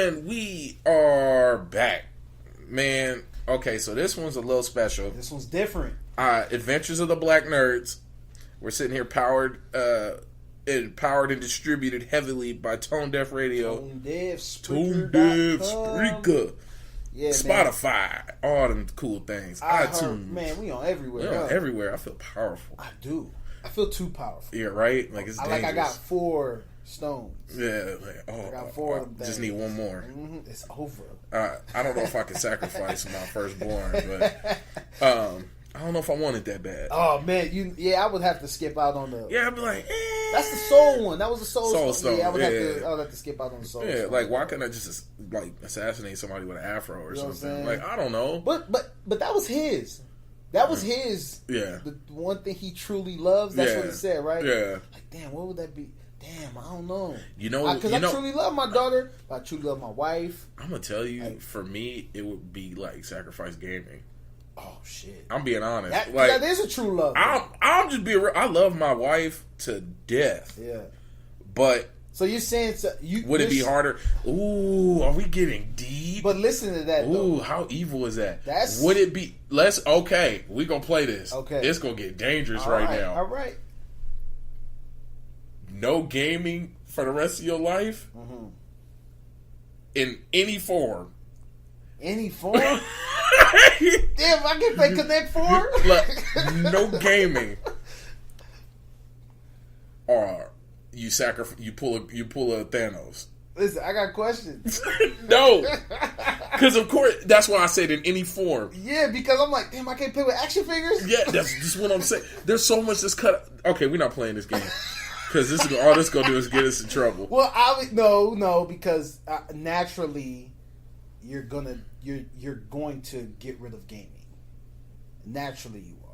And we are back. Man, okay, so this one's a little special. This one's different. Adventures of the Black Nerds. We're sitting here powered and distributed heavily by Tonedefradio. Spreaker. Yeah, Spotify. Man. All them cool things. iTunes. Man, we on everywhere. We on everywhere. I feel powerful. I do. I feel too powerful. Yeah, right? Like, it's dangerous. I got 4 stones. Yeah. Like, I got 4 of them. Just need one more. Mm-hmm. It's over. I don't know if I can sacrifice my firstborn, but I don't know if I want it that bad. Oh, man. I would have to skip out on the... Yeah, I'd be like, That's the soul one. That was the soul stone. Yeah, I would have to skip out on the soul stone. Like, why couldn't I just, like, assassinate somebody with an afro or something? Like, I don't know. But that was his. That was his. Yeah. The one thing he truly loves. That's what he said, right? Yeah. Like, damn, what would that be? Damn, I don't know. Because I truly love my daughter. I truly love my wife. I'm gonna tell you, for me, it would be like sacrifice gaming. Oh shit! I'm being honest. That is a true love. I'm just being real. I love my wife to death. Yeah. But so you're saying would it be harder? Ooh, are we getting deep? But listen to that. Ooh, how evil is that? That's would it be? Okay, we gonna play this. Okay, it's gonna get dangerous right now. All right. No gaming for the rest of your life in any form. Any form? Damn, I can play Connect 4? Look, no gaming. Or you pull a Thanos. Listen, I got questions. No. Because of course, that's why I said in any form. Yeah, because I'm like, damn, I can't play with action figures? Yeah, that's just what I'm saying. There's so much that's cut. Okay, we're not playing this game. Because all this gonna do is get us in trouble. Well, no, because naturally, you're going to get rid of gaming. Naturally, you are.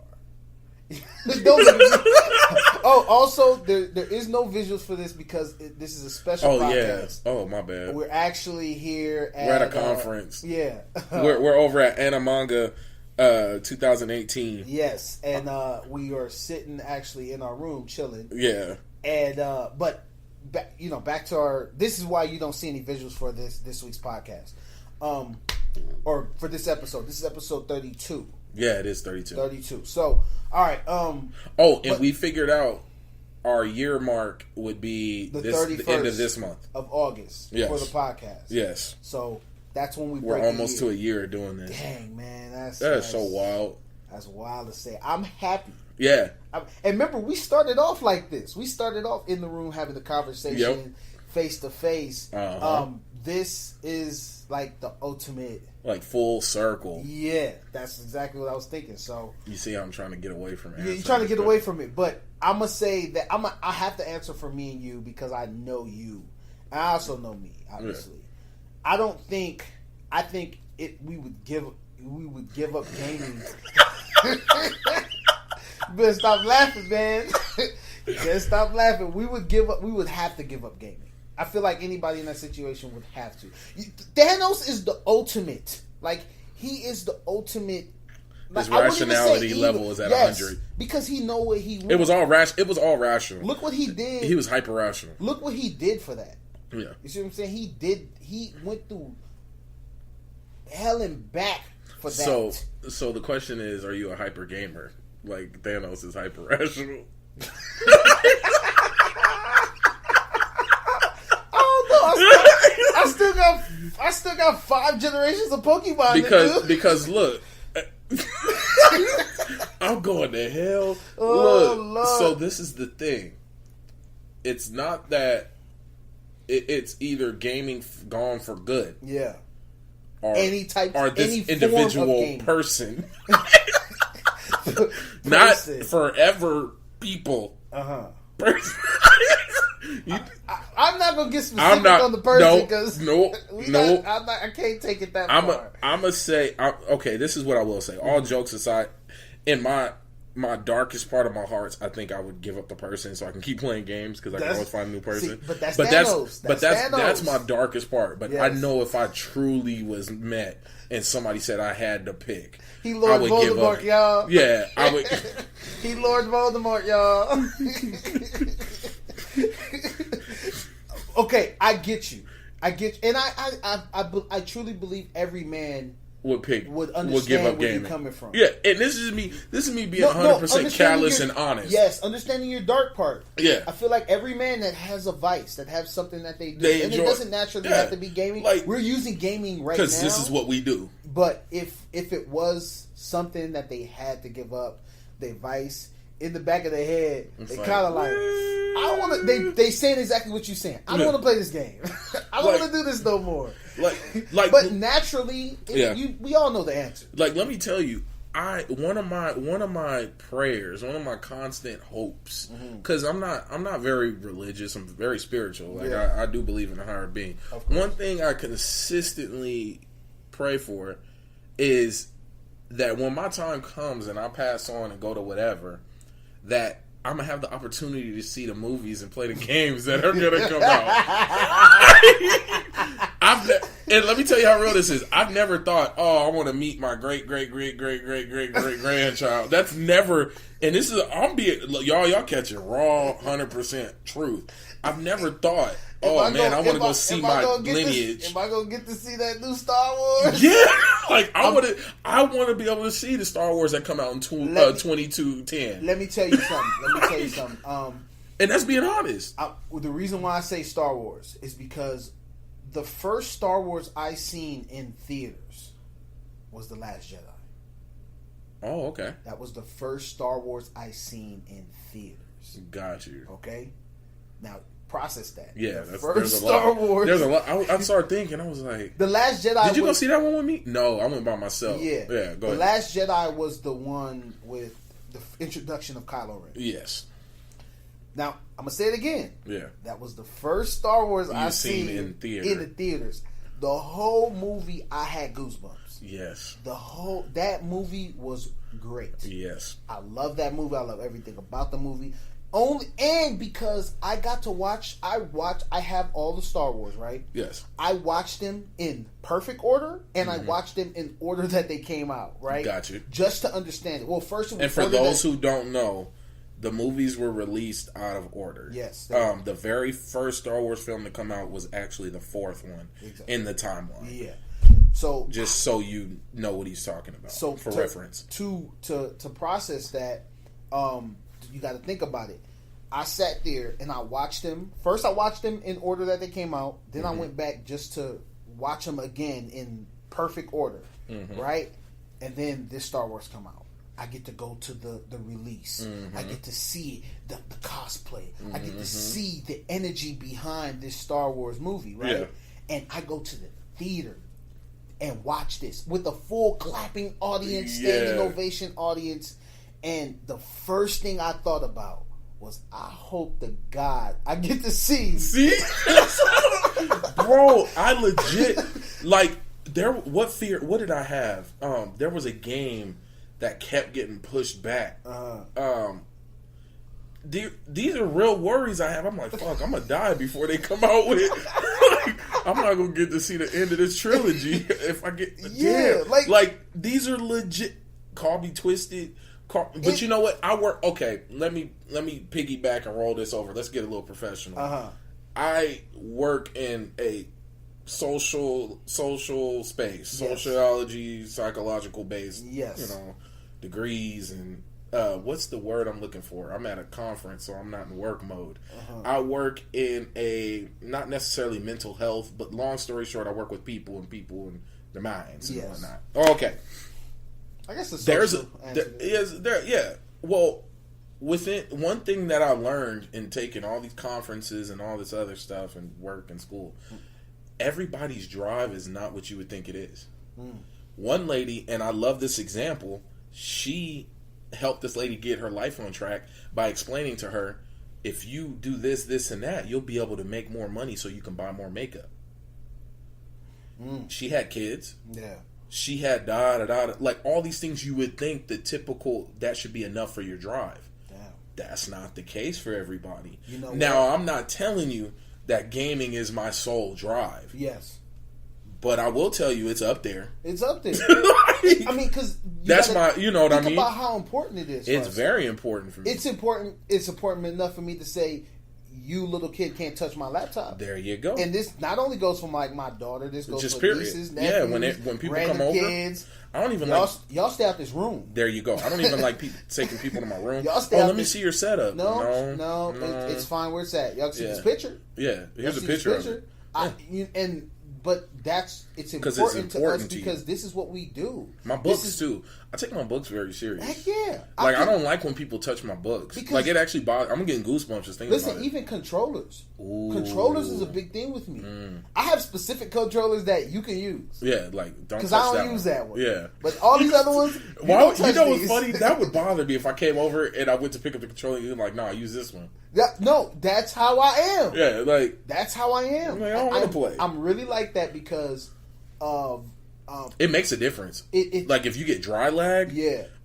Also, there is no visuals for this because this is a special podcast. Yeah. Oh, my bad. We're actually here we're at a conference. Yeah. we're over at Animanga 2018. Yes, and we are sitting actually in our room chilling. Yeah. And but back to our. This is why you don't see any visuals for this week's podcast, or for this episode. This is episode 32. Yeah, it is 32. 32. So, all right. We figured out our year mark would be the 31st the end of this month of August for the podcast. Yes. So that's when we're almost to a year of doing this. Dang, man, that's so wild. That's wild to say. I'm happy. Yeah. And remember, we started off like this. We started off in the room having the conversation face to face. This is like the ultimate, like full circle. Yeah, that's exactly what I was thinking. So you see how I'm trying to get away from it. Yeah, you're trying to get away from it, but I'm gonna say that I have to answer for me and you because I know you. I also know me, obviously. Yeah. I think we would give up gaming. You better stop laughing, man. You better stop laughing. We would have to give up gaming. I feel like anybody in that situation would have to. Thanos is the ultimate. Like, he is the ultimate. Like, his rationality level is at 100. Because he know what he wants. It was all rational. Look what he did. He was hyper rational. Look what he did for that. Yeah. You see what I'm saying? He went through hell and back for that. So the question is, are you a hyper gamer? Like Thanos is hyper rational. I still got 5 generations of Pokemon. Because look, I'm going to hell. Oh, look, Lord. So this is the thing. It's not that it's either gaming gone for good. Yeah. Or this any individual person. Not forever people. I'm not gonna get specific on the person because I can't take it that far. I'm gonna say okay. This is what I will say. All jokes aside, in my darkest part of my heart, I think I would give up the person so I can keep playing games because I can always find a new person. See, but that's Thanos. That's my darkest part. But I know if I truly was met and somebody said I had to pick, he Lord Voldemort, y'all. Yeah, I would. He Lord Voldemort, y'all. Okay, I get you. I get, and I truly believe every man would understand give up where gaming. you're coming from. Yeah, and this is me being 100% callous and honest. Yes, understanding your dark part. Yeah, I feel like every man that has a vice, that has something that they do, and enjoy, it doesn't naturally have to be gaming. Like, we're using gaming right now because this is what we do. But if it was something that they had to give up, their vice, in the back of their head, they kind of like, I don't want to. They saying exactly what you're saying. I don't want to play this game. I don't want to do this no more. But naturally, we all know the answer. Like, let me tell you, one of my prayers, one of my constant hopes, because I'm not very religious. I'm very spiritual. Like I do believe in a higher being. One thing I consistently pray for is that when my time comes and I pass on and go to whatever, that I'm gonna have the opportunity to see the movies and play the games that are gonna come out. And let me tell you how real this is. I've never thought, I want to meet my great grandchild. That's never. And this is y'all catching raw 100% truth. I've never thought, I want to go see my lineage. Am I gonna get to see that new Star Wars? Yeah, like I want to be able to see the Star Wars that come out in 2210. Let me tell you something. And that's being honest. The reason why I say Star Wars is because the first Star Wars I seen in theaters was The Last Jedi. Oh, okay. That was the first Star Wars I seen in theaters. Got you. Okay. Now process that. Yeah, there's a lot. Wars. There's a lot. I started thinking. I was like, The Last Jedi. Did you go see that one with me? No, I went by myself. Yeah. Go ahead. The Last Jedi was the one with the introduction of Kylo Ren. Yes. Now I'm gonna say it again. Yeah. That was the first Star Wars I seen in the theaters. The whole movie, I had goosebumps. Yes. That movie was great. Yes. I love that movie. I love everything about the movie. Because I got to watch. I have all the Star Wars, right? Yes. I watched them in perfect order, and I watched them in order that they came out. Right. Got you. Just to understand it. Well, first, and for those who don't know, the movies were released out of order. Yes. The very first Star Wars film to come out was actually the fourth one in the timeline. Yeah. So just so you know what he's talking about. So for reference, to process that, you got to think about it. I sat there and I watched them. First, I watched them in order that they came out. Then I went back just to watch them again in perfect order, right? And then this Star Wars come out. I get to go to the release. I get to see the cosplay. I get to see the energy behind this Star Wars movie, right? Yeah. And I go to the theater and watch this with a full clapping audience, standing ovation audience. And the first thing I thought about was, I hope to God I get to see. Bro, I legit, like, what did I have? There was a game that kept getting pushed back. These are real worries I have. I'm like, fuck, I'm gonna die before they come out with it. I'm not gonna get to see the end of this trilogy if I get. Yeah, like these are legit. Call me twisted. But you know what? I work. Okay, let me piggyback and roll this over. Let's get a little professional. I work in a social space, sociology, psychological based. Yes. Degrees and what's the word I'm looking for? I'm at a conference, so I'm not in work mode. I work in not necessarily mental health, but long story short, I work with people and their minds and whatnot. Okay. I guess there's Well, within one thing that I learned in taking all these conferences and all this other stuff and work and school, everybody's drive is not what you would think it is. One lady, and I love this example, she helped this lady get her life on track by explaining to her, if you do this, this, and that, you'll be able to make more money so you can buy more makeup. She had kids. Yeah. She had like all these things you would think the typical, that should be enough for your drive. Damn. That's not the case for everybody. Now, I'm not telling you that gaming is my sole drive. Yes. But I will tell you it's up there. It's up there. I mean, because that's my, you know what I mean? Think about how important it is. It's very important for me. It's important enough for me to say, you little kid can't touch my laptop. There you go. And this not only goes for my daughter. This goes just for period. nieces, nephews, when people random come over, kids. I don't even y'all stay out this room. There you go. I don't even like taking people to my room. Y'all stay out let me see your setup. No. It's fine where it's at. Y'all see this picture? Yeah, here's a picture of it. But it's important to us because this is what we do. My books too. I take my books very serious. Heck yeah! I don't like when people touch my books. Like it actually bothers. I'm getting goosebumps just thinking about it. Listen, even controllers. Ooh. Controllers is a big thing with me. I have specific controllers that you can use. Yeah, like don't because touch I that don't use one. that one. Yeah, but all these other ones. You know what's funny? That would bother me if I came over and I went to pick up the controller and you're like, "Nah, use this one." No, that's how I am. Yeah, like that's how I am. Like, I don't want to play. I'm really like that because of it makes a difference. Like if you get dry lag,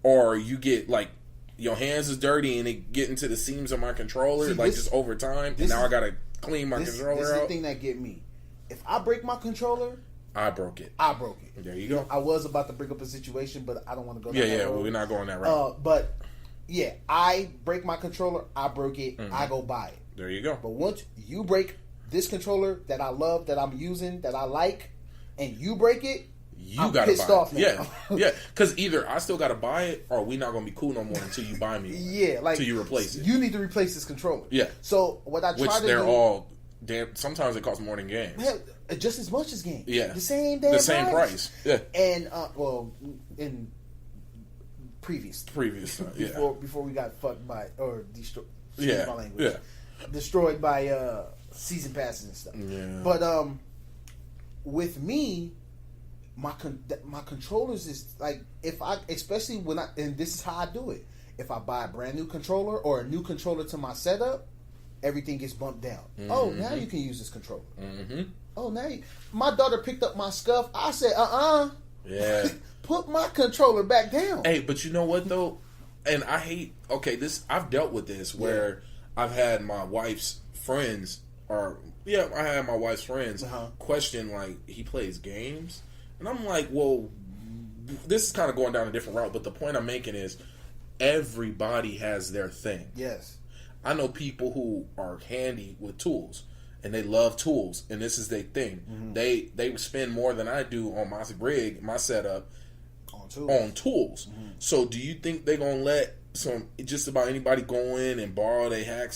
or you get like your hands is dirty and it get into the seams of my controller, just over time, and now I gotta clean my controller This is out. the thing that get me. If I break my controller, I broke it. There you go. I was about to bring up a situation, but I don't want to go down that road. Well, we're not going that route. But yeah, I break my controller, I broke it, I go buy it. There you go. But once you break this controller that I love, that I'm using, that I like, and you break it, I'm gotta pissed buy off it. now. Yeah. Because either I still gotta buy it, or we not gonna be cool no more until you buy me one. Until you replace it. You need to replace this controller. Yeah. So what I try to do... they're all... Damn, sometimes it costs more than games. Hell, just as much as games. Yeah. The same damn price. Yeah. And, in previous yeah. Before we got fucked by... Or destroyed... Yeah. My language. Yeah. Destroyed by season passes and stuff. Yeah. But, with me... My controllers is like especially when and this is how I do it. If I buy a brand new controller or a new controller to my setup, everything gets bumped down. Oh, now you can use this controller. Oh, now my daughter picked up my scuff. I said, yeah, put my controller back down. Hey, but you know what though? And I hate. Okay, I've dealt with this where I've had my wife's friends question like he plays games. And I'm like, well, this is kind of going down a different route, but the point I'm making is everybody has their thing. Yes. I know people who are handy with tools, and they love tools, and this is their thing. They spend more than I do on my rig, my setup, on tools. So do you think they're going to let just about anybody go in and borrow their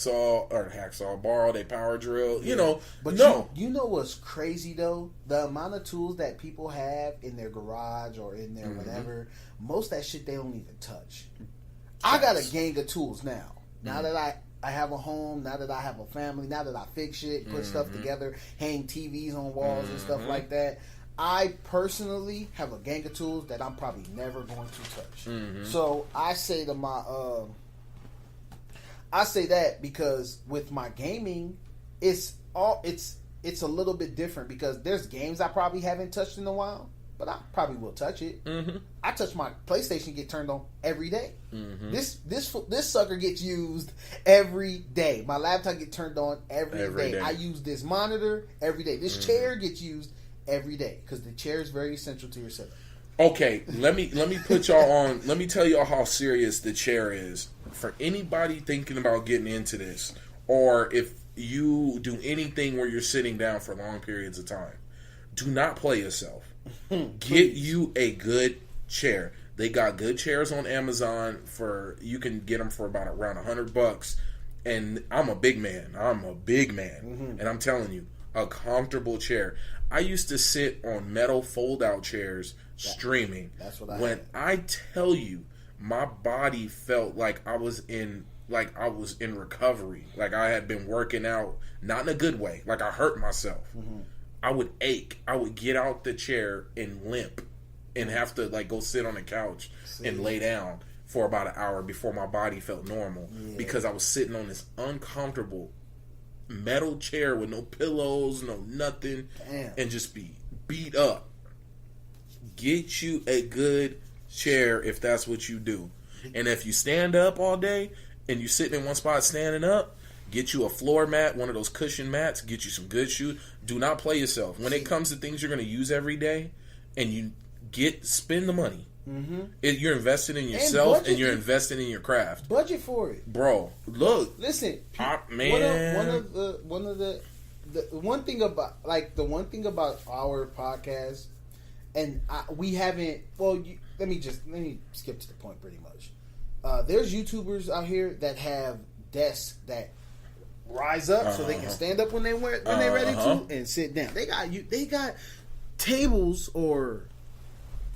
borrow their power drill, But no. You know what's crazy though? The amount of tools that people have in their garage or in their whatever, most of that shit they don't even touch. I got a gang of tools now. Now that I have a home, now that I have a family, now that I fix shit, put stuff together, hang TVs on walls and stuff like that. I personally have a gang of tools that I'm probably never going to touch. So I say to my, I say that because with my gaming, it's a little bit different because there's games I probably haven't touched in a while, but I probably will touch it. I touch my PlayStation, get turned on every day. This sucker gets used every day. My laptop gets turned on every day. I use this monitor every day. This chair gets used every day because the chair is very essential to your setup. Okay, let me put y'all on. Let me tell y'all how serious the chair is for anybody thinking about getting into this, or if you do anything where you're sitting down for long periods of time. Do not play yourself. Get you a good chair. They got good chairs on Amazon you can get them for about around $100. And I'm a big man, and I'm telling you, a comfortable chair. I used to sit on metal fold-out chairs streaming. That's what I tell you, my body felt like I was in recovery. Like I had been working out, not in a good way. Like I hurt myself. I would ache. I would get out the chair and limp and have to go sit on the couch and lay down for about an hour before my body felt normal because I was sitting on this uncomfortable metal chair with no pillows, no nothing. Damn. And just be beat up. Get you a good chair if that's what you do. And if you stand up all day and you sitting in one spot standing up, get you a floor mat, one of those cushion mats, get you some good shoes. Do not play yourself. When it comes to things you're going to use every day and you spend the money Mm-hmm. You're investing in yourself and you're investing in your craft. Budget for it, bro. Look, listen, man. One thing about our podcast, and we haven't. Well, let me skip to the point. Pretty much, there's YouTubers out here that have desks that rise up so they can stand up when they're ready to, and sit down. They got tables or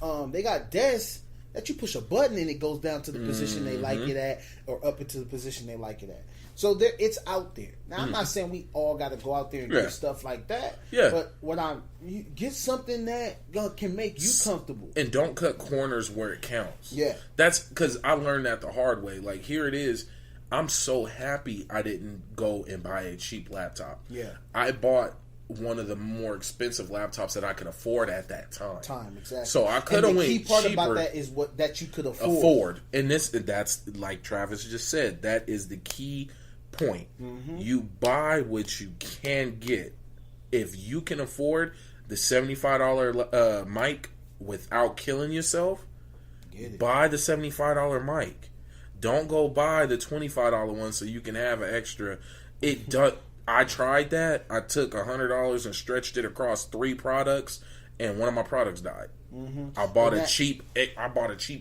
they got desks that you push a button and it goes down to the position they like it at, or up into the position they like it at. So it's out there. Now I'm not saying we all got to go out there and get stuff like that. Yeah. But you get something that can make you comfortable, and don't cut corners where it counts. Yeah. That's because I learned that the hard way. Like, here it is. I'm so happy I didn't go and buy a cheap laptop. Yeah. I bought one of the more expensive laptops that I could afford at that time. Exactly. So I could have went cheaper. The key part about that is that you could afford. And that's like Travis just said. That is the key point. Mm-hmm. You buy what you can get. If you can afford the $75 mic without killing yourself, buy the $75 mic. Don't go buy the $25 one so you can have an extra. I tried that. I took $100 and stretched it across 3 products, and one of my products died. Mm-hmm. I bought a cheap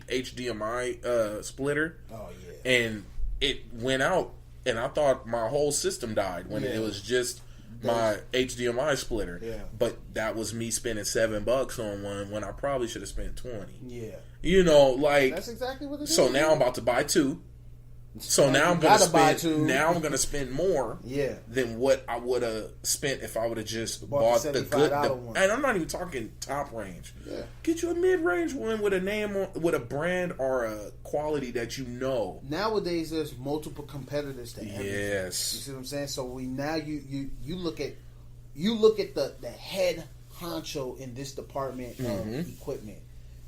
HDMI splitter. Oh yeah, and it went out, and I thought my whole system died when it was just my HDMI splitter. Yeah, but that was me spending $7 on one when I probably should have spent $20. Yeah. That's exactly what it is. So now I'm about to buy 2. So now I'm going to spend more than what I would have spent if I would have just bought the good one. And I'm not even talking top range. Yeah. Get you a mid-range one with a name with a brand or a quality that you know. Nowadays there's multiple competitors to everything. Yes. You see what I'm saying? So you look at the head honcho in this department of equipment.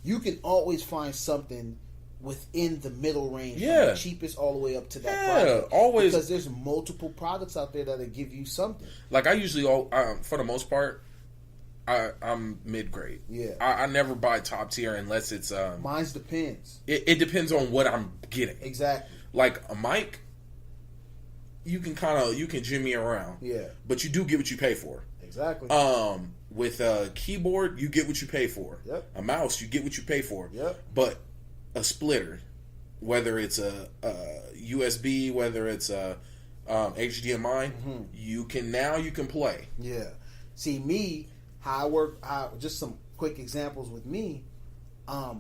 You can always find something within the middle range, from the cheapest all the way up to that product. Always, because there's multiple products out there that'll give you something. Like, I usually, for the most part, I'm mid grade. Yeah, I never buy top tier unless it's. Mine's depends. It depends on what I'm getting. Exactly. Like a mic, you can jimmy around. Yeah, but you do get what you pay for. Exactly. With a keyboard, you get what you pay for. Yep. A mouse, you get what you pay for. Yep. But a splitter, whether it's a USB, whether it's a HDMI, you can play. Yeah. See, me, how I work. Just some quick examples with me. I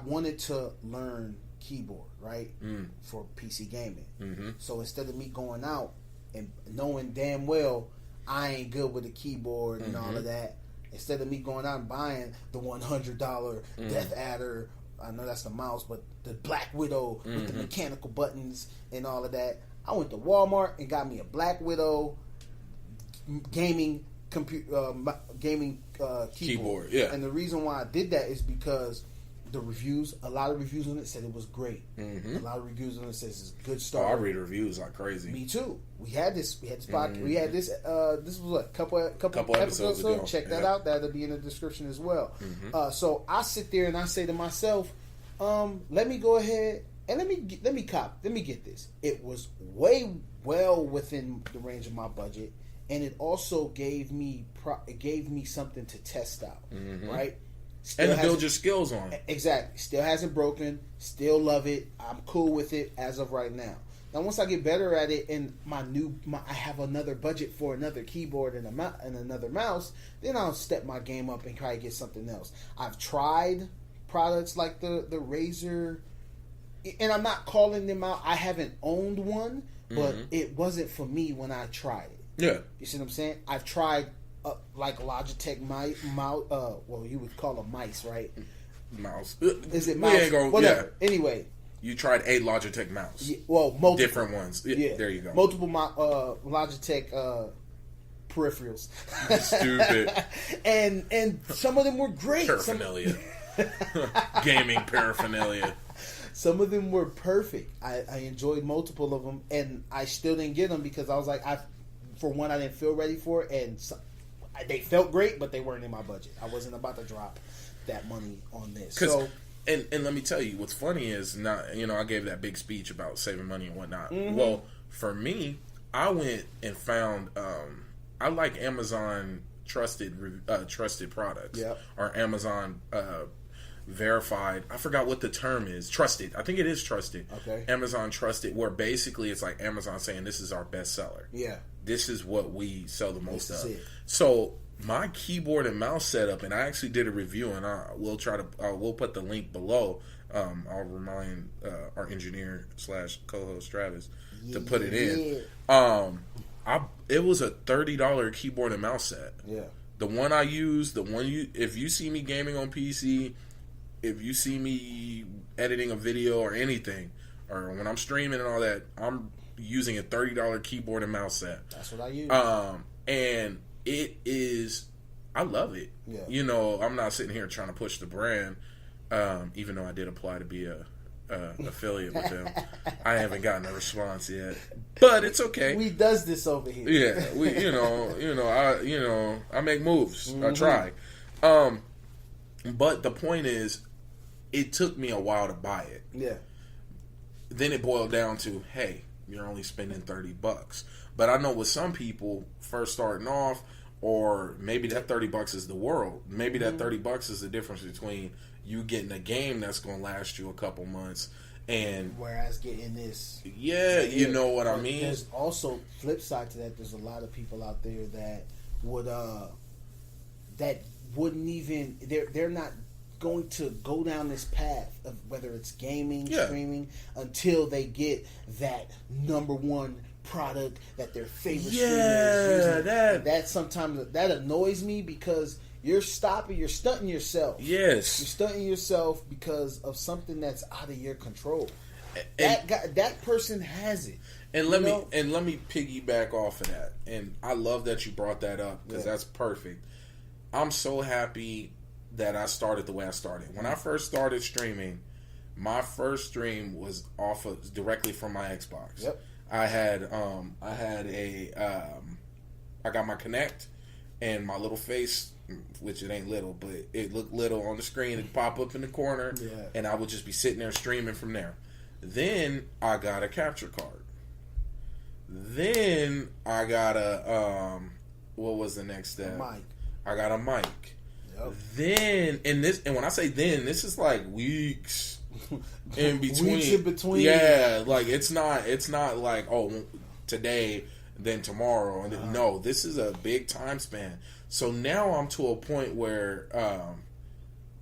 wanted to learn keyboard, right, for PC gaming. Mm-hmm. So instead of me going out and knowing damn well I ain't good with a keyboard and all of that, instead of me going out and buying the $100 Death Adder, I know that's the mouse, but the Black Widow with the mechanical buttons and all of that, I went to Walmart and got me a Black Widow gaming keyboard. Yeah. And the reason why I did that is because a lot of reviews on it said it was great. Mm-hmm. A lot of reviews on it says it's a good start. I read reviews like crazy. Me too. We had this podcast. We had this. This was what, couple episodes ago. Check that out. That'll be in the description as well. Mm-hmm. So I sit there and I say to myself, let me go ahead and let me get this. It was well within the range of my budget, and it also gave me something to test out. Mm-hmm. Right. Still and build your skills on it. Exactly. Still hasn't broken. Still love it. I'm cool with it as of right now. Now, once I get better at it and I have another budget for another keyboard and another mouse, then I'll step my game up and try to get something else. I've tried products like the Razer, and I'm not calling them out. I haven't owned one, but it wasn't for me when I tried it. Yeah. You see what I'm saying? I've tried like Logitech mouse. Well, you would call them mice, right? Mouse. Is it mouse? Whatever. Yeah. Anyway. You tried a Logitech mouse. Yeah, well, multiple. Different ones. Yeah. There you go. Multiple Logitech peripherals. Stupid. and some of them were great. Paraphernalia. Gaming paraphernalia. Some of them were perfect. I enjoyed multiple of them, and I still didn't get them because I was like, for one, I didn't feel ready for it, and they felt great, but they weren't in my budget. I wasn't about to drop that money on this. And let me tell you, what's funny is not, I gave that big speech about saving money and whatnot. Mm-hmm. Well, for me, I went and found, I like Amazon trusted products, or Amazon verified. I forgot what the term is. Trusted. I think it is trusted. Okay. Amazon trusted, where basically it's like Amazon saying this is our best seller. Yeah. This is what we sell the most of. It. So my keyboard and mouse setup, and I actually did a review, and we'll put the link below. I'll remind our engineer / co-host Travis to put it in. It was a $30 keyboard and mouse set. Yeah. The one I use, if you see me gaming on PC, if you see me editing a video or anything, or when I'm streaming and all that, I'm using a $30 keyboard and mouse set. That's what I use. And it is, I love it. Yeah. I'm not sitting here trying to push the brand, even though I did apply to be a affiliate with them. I haven't gotten a response yet, but it's okay. We does this over here. Yeah, we, I make moves. Mm-hmm. I try. But the point is, it took me a while to buy it. Yeah. Then it boiled down to, hey, you're only spending $30. But I know with some people first starting off, or maybe that $30 is the world. Maybe that $30 is the difference between you getting a game that's going to last you a couple months, and whereas getting this, you know what I mean. There's also flip side to that. There's a lot of people out there that wouldn't even, they're not going to go down this path of whether it's gaming, streaming, until they get that number one product that their favorite streamer is using. That sometimes that annoys me, because you're stunting yourself. Yes. You're stunting yourself because of something that's out of your control. That person has it. And let me piggyback off of that. And I love that you brought that up, because that's perfect. I'm so happy that I started the way I started. When I first started streaming, my first stream was directly from my Xbox. Yep. I got my Kinect and my little face, which it ain't little, but it looked little on the screen. It'd pop up in the corner, and I would just be sitting there streaming from there. Then I got a capture card. Then I got what was the next step? Mic. I got a mic. Yep. Then, and when I say then, this is like weeks in between. Weeks in between. Yeah, like it's not like, oh, today, then tomorrow. And no, this is a big time span. So now I'm to a point where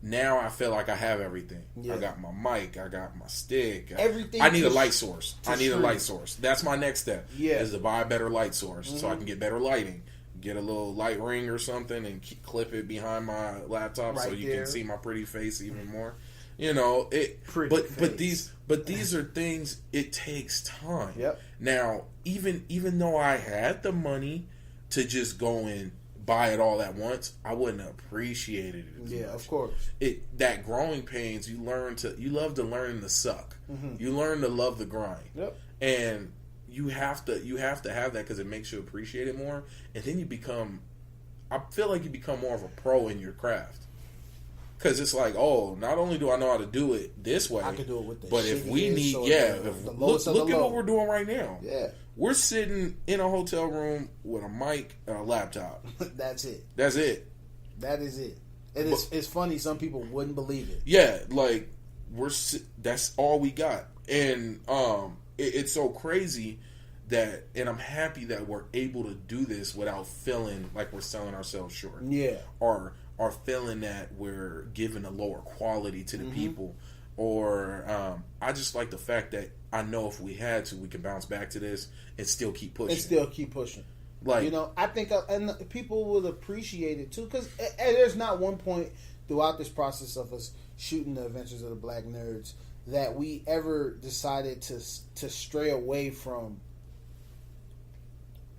now I feel like I have everything. Yeah. I got my mic, I got my stick. Everything. I need a light source. A light source. That's my next step. Yeah. Is to buy a better light source so I can get better lighting. Get a little light ring or something and clip it behind my laptop so you can see my pretty face even more. But these are things, it takes time. Yep. Now, even though I had the money to just go and buy it all at once, I wouldn't have appreciated it as much. Of course. That growing pains, you love to learn to suck. Mm-hmm. You learn to love the grind. Yep. And you have to have that, because it makes you appreciate it more, and then I feel like you become more of a pro in your craft, because it's like, oh, not only do I know how to do it this way, I can do it with this. But if we need, look at what we're doing right now. Yeah, we're sitting in a hotel room with a mic and a laptop. That's it. That is it. And it's funny. Some people wouldn't believe it. Yeah, like that's all we got, and it's so crazy and I'm happy that we're able to do this without feeling like we're selling ourselves short. Yeah. Or feeling that we're giving a lower quality to the people. Or I just like the fact that I know if we had to, we could bounce back to this and still keep pushing. Like, I think and people will appreciate it too, because there's not one point throughout this process of us shooting the Adventures of the Black Nerds that we ever decided to stray away from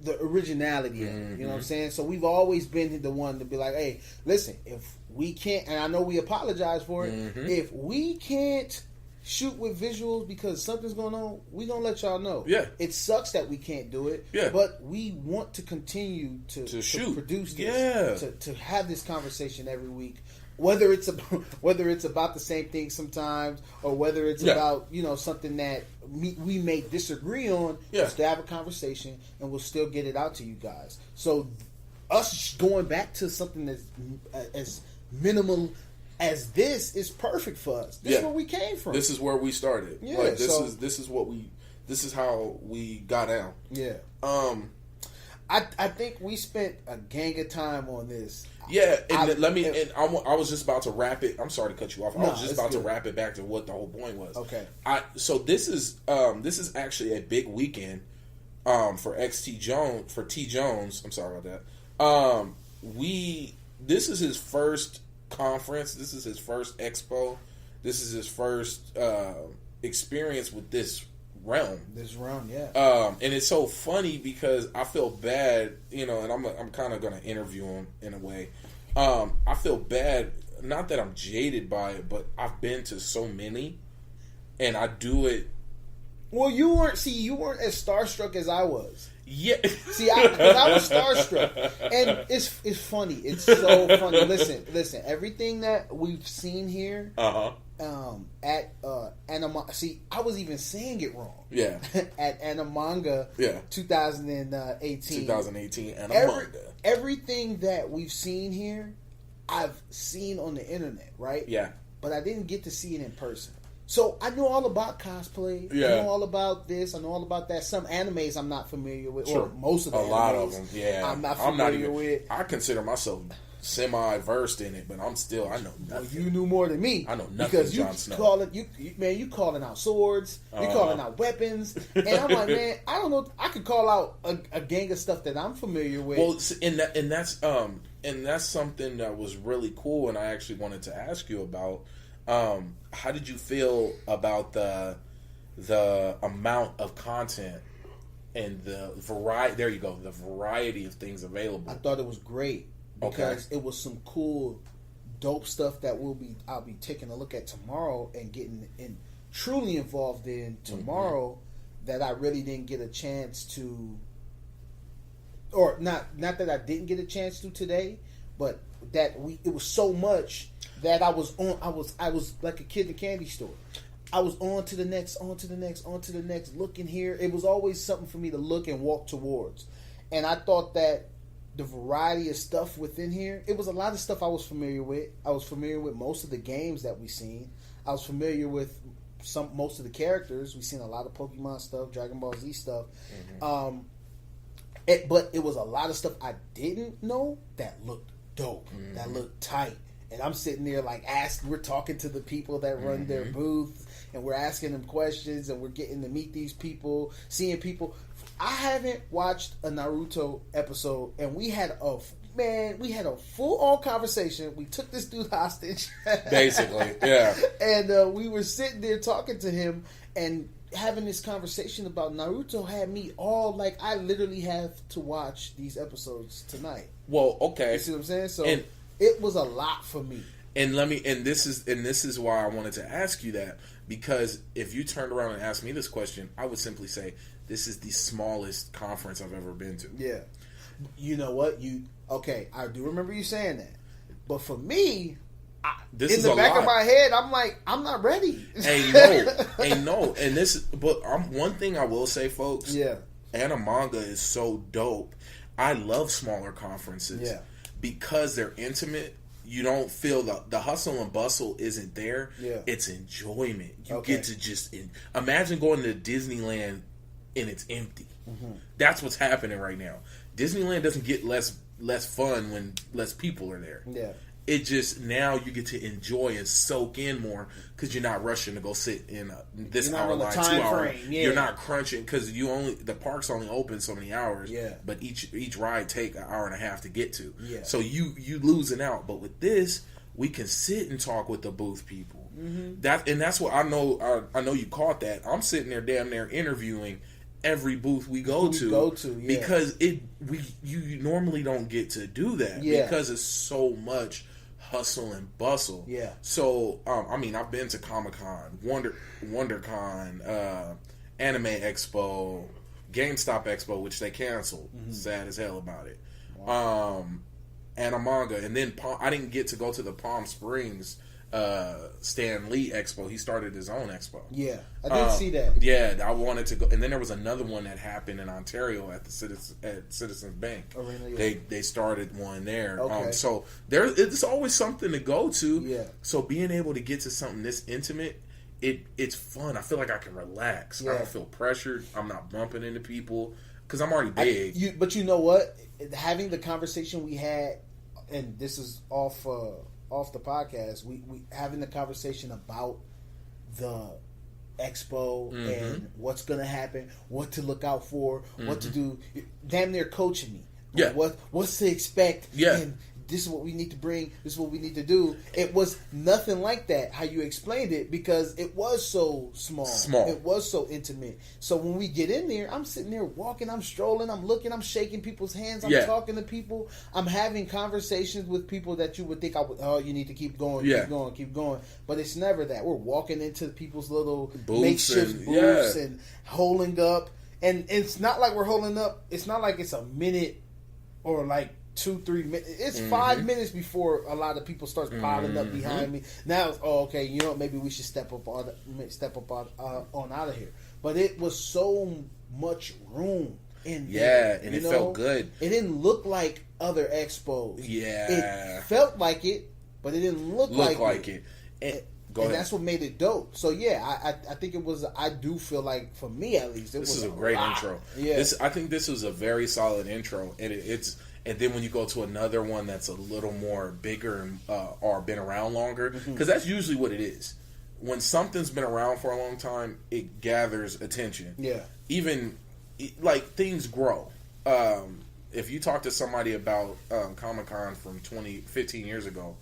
the originality of it. You know what I'm saying? So we've always been the one to be like, hey, listen, if we can't, and I know we apologize for it, if we can't shoot with visuals because something's going on, we gonna let y'all know. Yeah. It sucks that we can't do it. Yeah. But we want to continue to shoot. Produce this. Yeah. To have this conversation every week. whether it's about the same thing sometimes, or whether it's about something that we may disagree on, we'll still have a conversation and we'll still get it out to you guys. So us going back to something that's as minimal as this is perfect for us. This is where we came from. This is where we started. Yeah, like, this is how we got down. Yeah. I think we spent a gang of time on this. Yeah, and I was just about to wrap it. I'm sorry to cut you off. I was just about to wrap it back to what the whole point was. Okay. So this is actually a big weekend for xTJones, for T-Jones. I'm sorry about that. This is his first conference. This is his first expo. This is his first experience with this realm. And it's so funny because I feel bad, and I'm kind of going to interview him in a way. I feel bad, not that I'm jaded by it, but I've been to so many, and I do it. Well, you weren't as starstruck as I was. Yeah. See, I was starstruck, and it's funny. It's so funny. Listen. Everything that we've seen here, at Animanga. See, I was even saying it wrong. Yeah. At Animanga. Yeah. 2018. 2018 Animanga. Everything that we've seen here, I've seen on the internet, right? Yeah. But I didn't get to see it in person. So I know all about cosplay. Yeah. I know all about this. I know all about that. Some animes I'm not familiar with. Sure. Or most of them. A lot of them. Yeah. I'm not familiar with. I consider myself semi-versed in it, but I know nothing. Well, you knew more than me. I know nothing. Because you calling out swords. You calling out weapons. And I'm like, man, I don't know. I could call out a gang of stuff that I'm familiar with. Well, and that's something that was really cool, and I actually wanted to ask you about. How did you feel about the amount of content and the variety? There you go, the variety of things available. I thought it was great because it was some cool, dope stuff that I'll be taking a look at tomorrow and getting truly involved in tomorrow that I really didn't get a chance to, or not that I didn't get a chance to today, but that it was so much that I was like a kid in a candy store. I was on to the next, looking here. It was always something for me to look and walk towards. And I thought that the variety of stuff within here, it was a lot of stuff I was familiar with. I was familiar with most of the games that we seen. I was familiar with most of the characters. We seen a lot of Pokemon stuff, Dragon Ball Z stuff. But it was a lot of stuff I didn't know that looked dope, that looked tight. And I'm sitting there we're talking to the people that run their booth, and we're asking them questions, and we're getting to meet these people, seeing people. I haven't watched a Naruto episode, and we had a full-on conversation. We took this dude hostage. Basically, yeah. And we were sitting there talking to him, and having this conversation about Naruto had me all I literally have to watch these episodes tonight. Well, okay. You see what I'm saying? So it was a lot for me. And this is why I wanted to ask you that, because if you turned around and asked me this question, I would simply say this is the smallest conference I've ever been to. Yeah. You know what? I do remember you saying that. But for me, this in is the a back lot. of my head, I'm like, I'm not ready. Ain't no. And one thing I will say, folks. Yeah. Animanga is so dope. I love smaller conferences. Yeah. Because they're intimate. You don't feel the hustle and bustle isn't there. Yeah. It's enjoyment. You get to just imagine going to Disneyland and it's empty. That's what's happening right now. Disneyland doesn't get less fun when less people are there. Yeah. It just, now you get to enjoy and soak in more because you're not rushing to go sit in this hour line, 2 hour. Yeah. You're not crunching because the park's only open so many hours. Yeah. But each ride take an hour and a half to get to. Yeah. So you losing out. But with this, we can sit and talk with the booth people. That's what I know. I know you caught that. I'm sitting there damn near interviewing every booth we go to, because you normally don't get to do that because it's so much hustle and bustle. Yeah. So I've been to Comic-Con, WonderCon, Anime Expo, GameStop Expo, which they canceled. Sad as hell about it. Wow. Animanga, and then I didn't get to go to the Palm Springs Stan Lee Expo. He started his own expo. Yeah, I did see that. Yeah, I wanted to go, and then there was another one that happened in Ontario at the Citizens Bank. Arena, yeah. They started one there. Okay. So it's always something to go to. Yeah. So being able to get to something this intimate, it's fun. I feel like I can relax. Yeah. I don't feel pressured. I'm not bumping into people because I'm already big. But you know what? Having the conversation we had, and this is off the podcast, we having the conversation about the expo and what's going to happen, what to look out for, what to do. Damn near coaching me. Yeah. What's to expect. Yeah. And this is what we need to bring. This is what we need to do. It was nothing like that, how you explained it, because it was so small. It was so intimate. So when we get in there, I'm sitting there walking, I'm strolling, I'm looking, I'm shaking people's hands, I'm talking to people, I'm having conversations with people that you would think you need to keep going, keep going. But it's never that. We're walking into people's little makeshift booths and holding up. And it's not like we're holding up. It's not like it's a minute or like 2-3 minutes. It's 5 minutes before a lot of people start piling up behind me. Now it's okay. You know, maybe we should step up on out of here. But it was so much room in there. And it felt good. It didn't look like other expos. Yeah, it felt like it, but it didn't look like it. And that's what made it dope. So I think it was. I do feel like, for me at least, this is a great intro. Yeah, I think this was a very solid intro, and and then when you go to another one that's a little more bigger and or been around longer, because that's usually what it is. When something's been around for a long time, it gathers attention. Yeah, even like things grow. If you talk to somebody about Comic-Con from 15 years ago,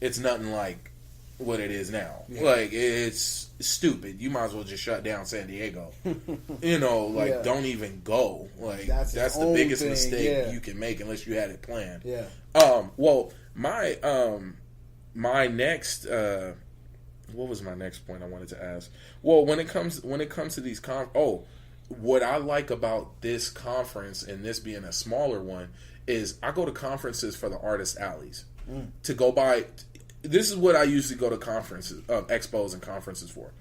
it's nothing like what it is now. Yeah. Like, it's stupid. You might as well just shut down San Diego. Don't even go. Like, that's the biggest mistake you can make unless you had it planned. Yeah. Well, my next what was my next point I wanted to ask? Well, when it comes to these what I like about this conference, and this being a smaller one, is I go to conferences for the artist alleys to go by. This is what I usually go to conferences, expos and conferences for,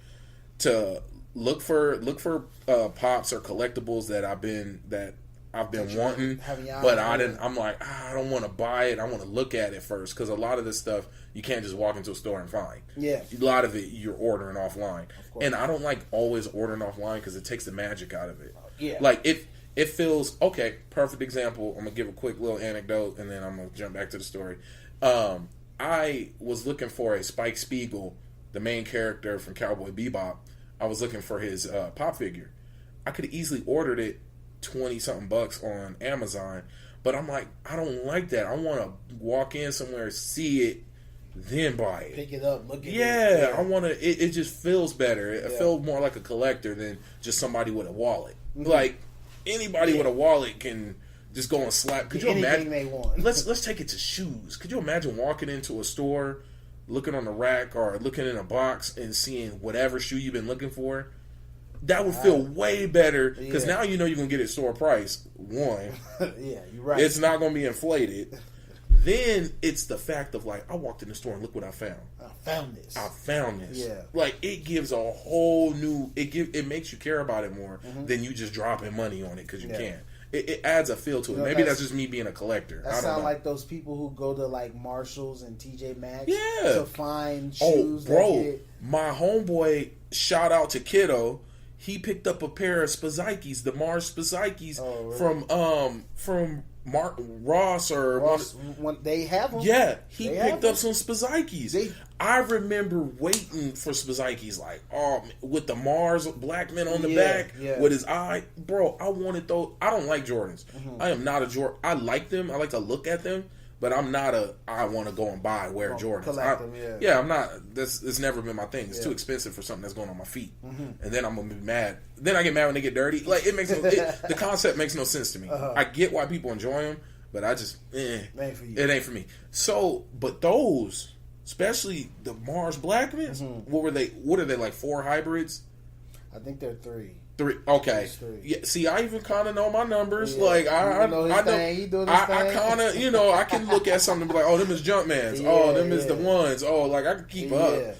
to look for pops or collectibles that I've been wanting, but I'm like, I don't want to buy it. I want to look at it first, because a lot of this stuff you can't just walk into a store and find. Yeah, a lot of it you're ordering offline, and I don't like always ordering offline because it takes the magic out of it. Yeah, like it feels okay. Perfect example. I'm gonna give a quick little anecdote, and then I'm gonna jump back to the story. I was looking for a Spike Spiegel, the main character from Cowboy Bebop. I was looking for his pop figure. I could have easily ordered it $20-something on Amazon, but I'm like, I don't like that. I want to walk in somewhere, see it, then buy it. Pick it up, look at it. Yeah, I want to. It just feels better. It feels more like a collector than just somebody with a wallet. Mm-hmm. Like, anybody with a wallet can just go and slap. Could you imagine? They want. Let's take it to shoes. Could you imagine walking into a store, looking on the rack or looking in a box and seeing whatever shoe you've been looking for? That would feel way better, because now you know you're gonna get it store price. One, yeah, you're right. It's not gonna be inflated. Then it's the fact of like, I walked in the store and look what I found. I found this. Yeah, like it gives a whole new. It makes you care about it more than you just dropping money on it because you can. It adds a feel to it. Maybe that's just me being a collector. That sound like those people who go to like Marshalls and TJ Maxx to find shoes. Oh, bro, my homeboy, shout out to Kiddo. He picked up a pair of Spazikis, the Mars Spazikis from Ross when they have them. Yeah, he picked up some Spazikis. I remember waiting for Spazikis, like, with the Mars black man on the back with his eye. Bro, I wanted those. I don't like Jordans. Mm-hmm. I am not a Jordan. I like them. I like to look at them. But I'm not I want to go and wear Jordans. I'm not. It's never been my thing. It's too expensive for something that's going on my feet. Mm-hmm. And then I'm going to be mad. Then I get mad when they get dirty. Like, the concept makes no sense to me. I get why people enjoy them, but I just, it ain't for me. So, but those, especially the Mars Blackmans, what are they, like 4 hybrids? I think they're 3. 3. Okay. 3. Yeah. See, I even kind of know my numbers. Yeah. Like I know know. He doing his thing. I kind of, I can look at something and be like, oh, them is Jumpmans. Them is the ones. Oh, like I can keep up.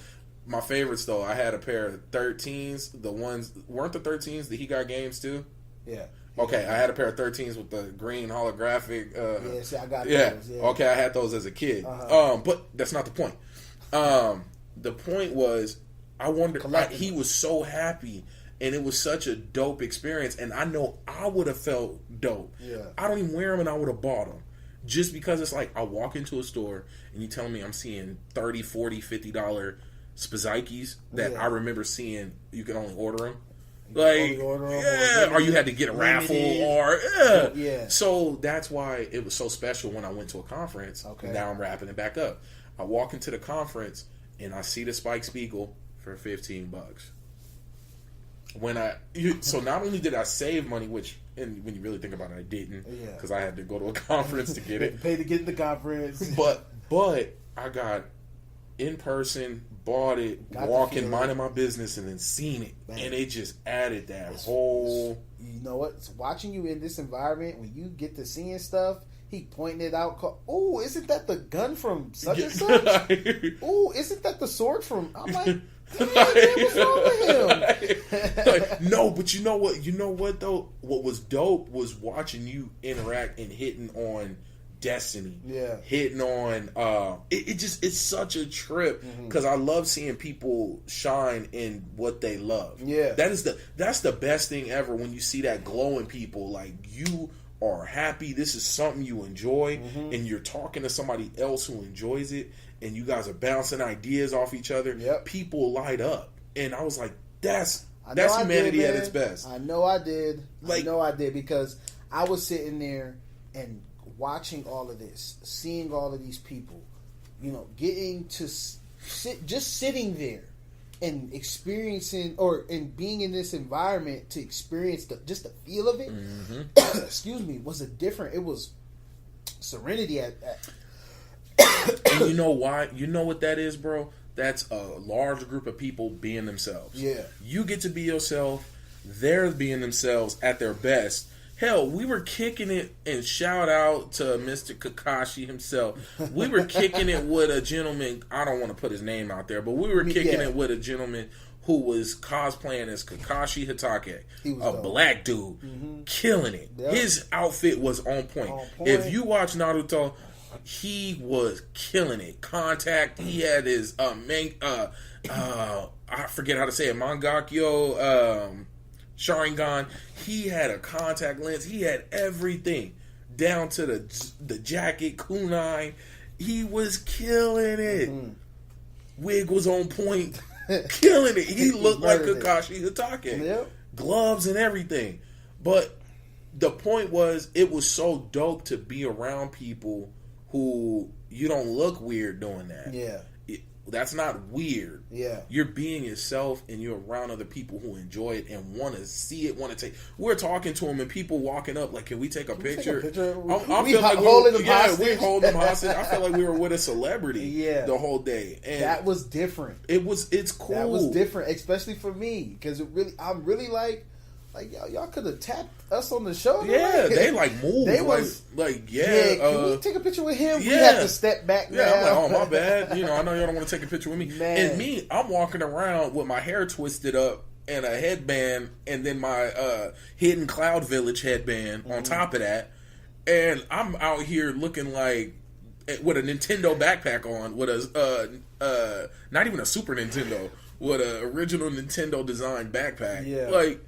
My favorites though, I had a pair of 13s. The ones weren't the 13s that he got games too. Yeah. Okay, I had a pair of 13s with the green holographic. See, I got those. Yeah. Okay, I had those as a kid. But that's not the point. The point was, I wondered. He was so happy, and it was such a dope experience. And I know I would have felt dope. Yeah. I don't even wear them, and I would have bought them. Just because it's like I walk into a store and you tell me I'm seeing $30, $40, $50 Spazikis that I remember seeing. You can only order them. Like, or you had to get a raffle, or So that's why it was so special when I went to a conference. Okay. Now I'm wrapping it back up. I walk into the conference and I see the Spike Spiegel for $15. So not only did I save money, which, and when you really think about it, I didn't, because I had to go to a conference to get it. Pay to get in the conference, but I got in person, bought it, walking, minding my business, and then seen it. Man. And it just added that whole... You know what? It's watching you in this environment, when you get to seeing stuff, he pointing it out, oh, isn't that the gun from such and such? Oh, isn't that the sword from... I'm like, damn, what's wrong with him? No, but you know what? You know what, though? What was dope was watching you interact and hitting on Destiny, hitting on it's such a trip because I love seeing people shine in what they love. That's the best thing ever, when you see that glow in people, like you are happy, this is something you enjoy, and you're talking to somebody else who enjoys it, and you guys are bouncing ideas off each other. People light up, and I was like, that's humanity at its best. I know I did. Because I was sitting there and watching all of this, seeing all of these people, getting to sitting there and experiencing, and being in this environment to experience just the feel of it. Excuse me, was a different. It was serenity at And you know why? You know what that is, bro? That's a large group of people being themselves. You get to be yourself. They're being themselves at their best. Hell, we were kicking it, and shout out to Mr. Kakashi himself. We were kicking it with a gentleman, I don't want to put his name out there, but we were kicking it with a gentleman who was cosplaying as Kakashi Hatake, a black dude, killing it. His outfit was on point. If you watch Naruto, he was killing it. Contact, he had his, I forget how to say it, Mangakyo, Sharingan. He had a contact lens. He had everything down to the jacket, kunai. He was killing it. Wig was on point, killing it. He looked like Kakashi Hatake. Gloves and everything. But the point was, it was so dope to be around people who you don't look weird doing that. That's not weird. You're being yourself, and you're around other people who enjoy it and want to see it, want to take. We're talking to them, and people walking up like, "Can we take a picture?" I feel like we hold them hostage. I feel like we were with a celebrity the whole day, and that was different. It's cool. That was different, especially for me, because I'm really like y'all could have tapped us on the shoulder. They moved. They was can we take a picture with him? We had to step back. I'm like, oh, my bad. I know y'all don't want to take a picture with me. And me, I'm walking around with my hair twisted up and a headband, and then my Hidden Cloud Village headband on top of that, and I'm out here looking like with a Nintendo backpack on, with a not even a Super Nintendo, with an original Nintendo design backpack. Like,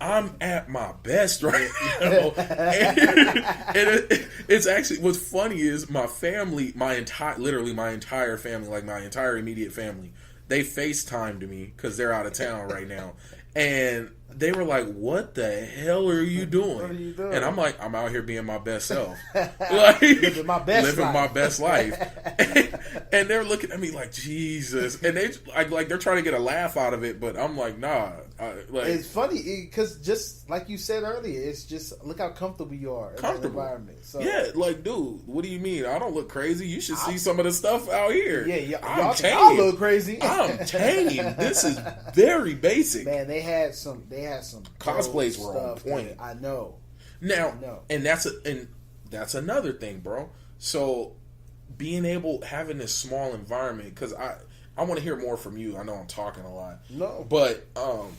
I'm at my best right now. and it's actually, what's funny is my family, my entire family, like my entire immediate family, they FaceTimed me because they're out of town right now. And they were like, "What the hell are you doing?" What are you doing? And I'm like, "I'm out here being my best self, like living my best life." And they're looking at me like, "Jesus!" And they're trying to get a laugh out of it, but I'm like, "Nah, It's funny because just like you said earlier, it's just look how comfortable you are in that environment. So, yeah, like, dude, what do you mean? I don't look crazy. You should see some of the stuff out here. Yeah, y'all think I look crazy. I'm tame. This is very basic. Man, they had some cosplays were on point. Yeah, I know. Now, and that's another thing, bro. So having this small environment, because I want to hear more from you. I know I'm talking a lot. No. But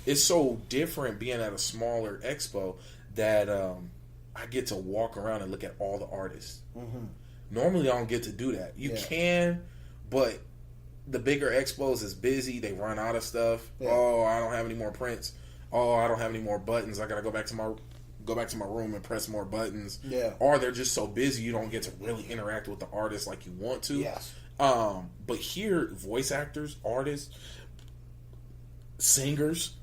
it's so different being at a smaller expo that I get to walk around and look at all the artists. Mm-hmm. Normally, I don't get to do that. You can, but the bigger expos is busy. They run out of stuff. Yeah. Oh, I don't have any more prints. Oh, I don't have any more buttons. I got to go back to my room and press more buttons. Yeah. Or they're just so busy you don't get to really interact with the artist like you want to. Yes. But here, voice actors, artists, singers,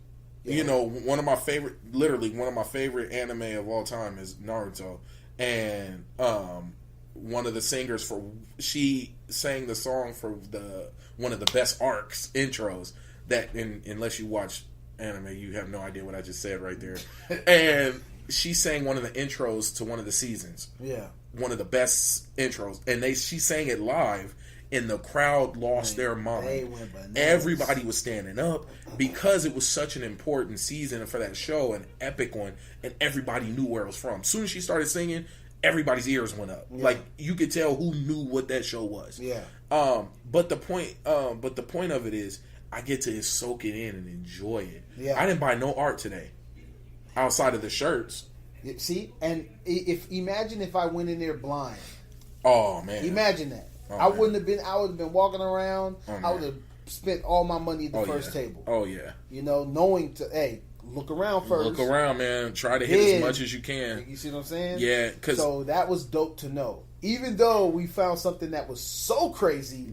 you know, one of my favorite anime of all time is Naruto, and one of the singers she sang the song for one of the best arcs intros that, unless you watch anime, you have no idea what I just said right there, and she sang one of the intros to one of the seasons, one of the best intros, and she sang it live. And the crowd lost their mind. Everybody was standing up because it was such an important season for that show, an epic one, and everybody knew where it was from. As soon as she started singing, everybody's ears went up. Yeah. Like, you could tell who knew what that show was. Yeah. But the point of it is, I get to soak it in and enjoy it. Yeah. I didn't buy no art today, outside of the shirts. See, and imagine if I went in there blind. Oh man! Imagine that. I would have been walking around. I would have spent all my money at the first table. Oh, yeah. You know, knowing look around first. Look around, man. Try to hit as much as you can. You see what I'm saying? Yeah. So that was dope to know. Even though we found something that was so crazy,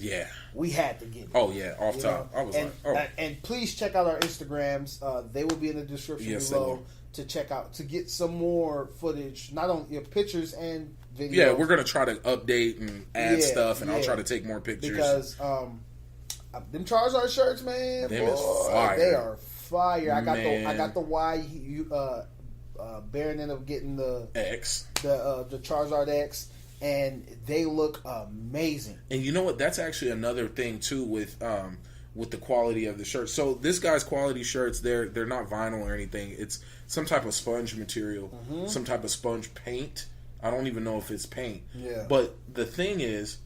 we had to get it. Oh, yeah. Off top. I was and please check out our Instagrams. They will be in the description below to check out, to get some more footage, not only your pictures and videos. Yeah, we're going to try to update and add stuff, and I'll try to take more pictures. Because them Charizard shirts, man, them is fire. They are fire. I got the Y. Baron ended up getting the X, the Charizard X, and they look amazing. And you know what? That's actually another thing too with the quality of the shirts. So this guy's quality shirts, they're not vinyl or anything. It's some type of sponge material, some type of sponge paint. I don't even know if it's paint. Yeah. But the thing is,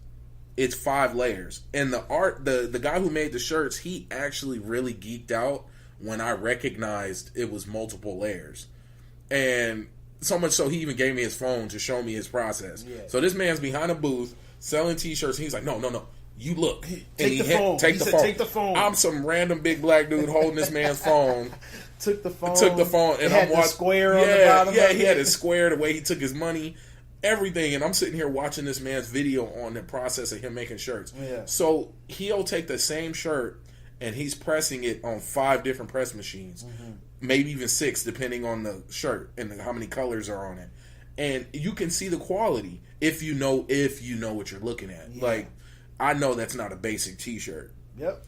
it's 5 layers. And the guy who made the shirts, he actually really geeked out when I recognized it was multiple layers. And so much so, he even gave me his phone to show me his process. Yeah. So this man's behind a booth selling t-shirts. And he's like, no. You look. Take the phone. I'm some random big black dude holding this man's phone. Took the phone. And I'm watching. Square on the bottom. Yeah, he had his square, the way he took his money, everything. And I'm sitting here watching this man's video on the process of him making shirts. Yeah. So he'll take the same shirt and he's pressing it on 5 different press machines, maybe even 6, depending on the shirt and how many colors are on it. And you can see the quality if you know what you're looking at. Yeah. Like, I know that's not a basic t-shirt. Yep.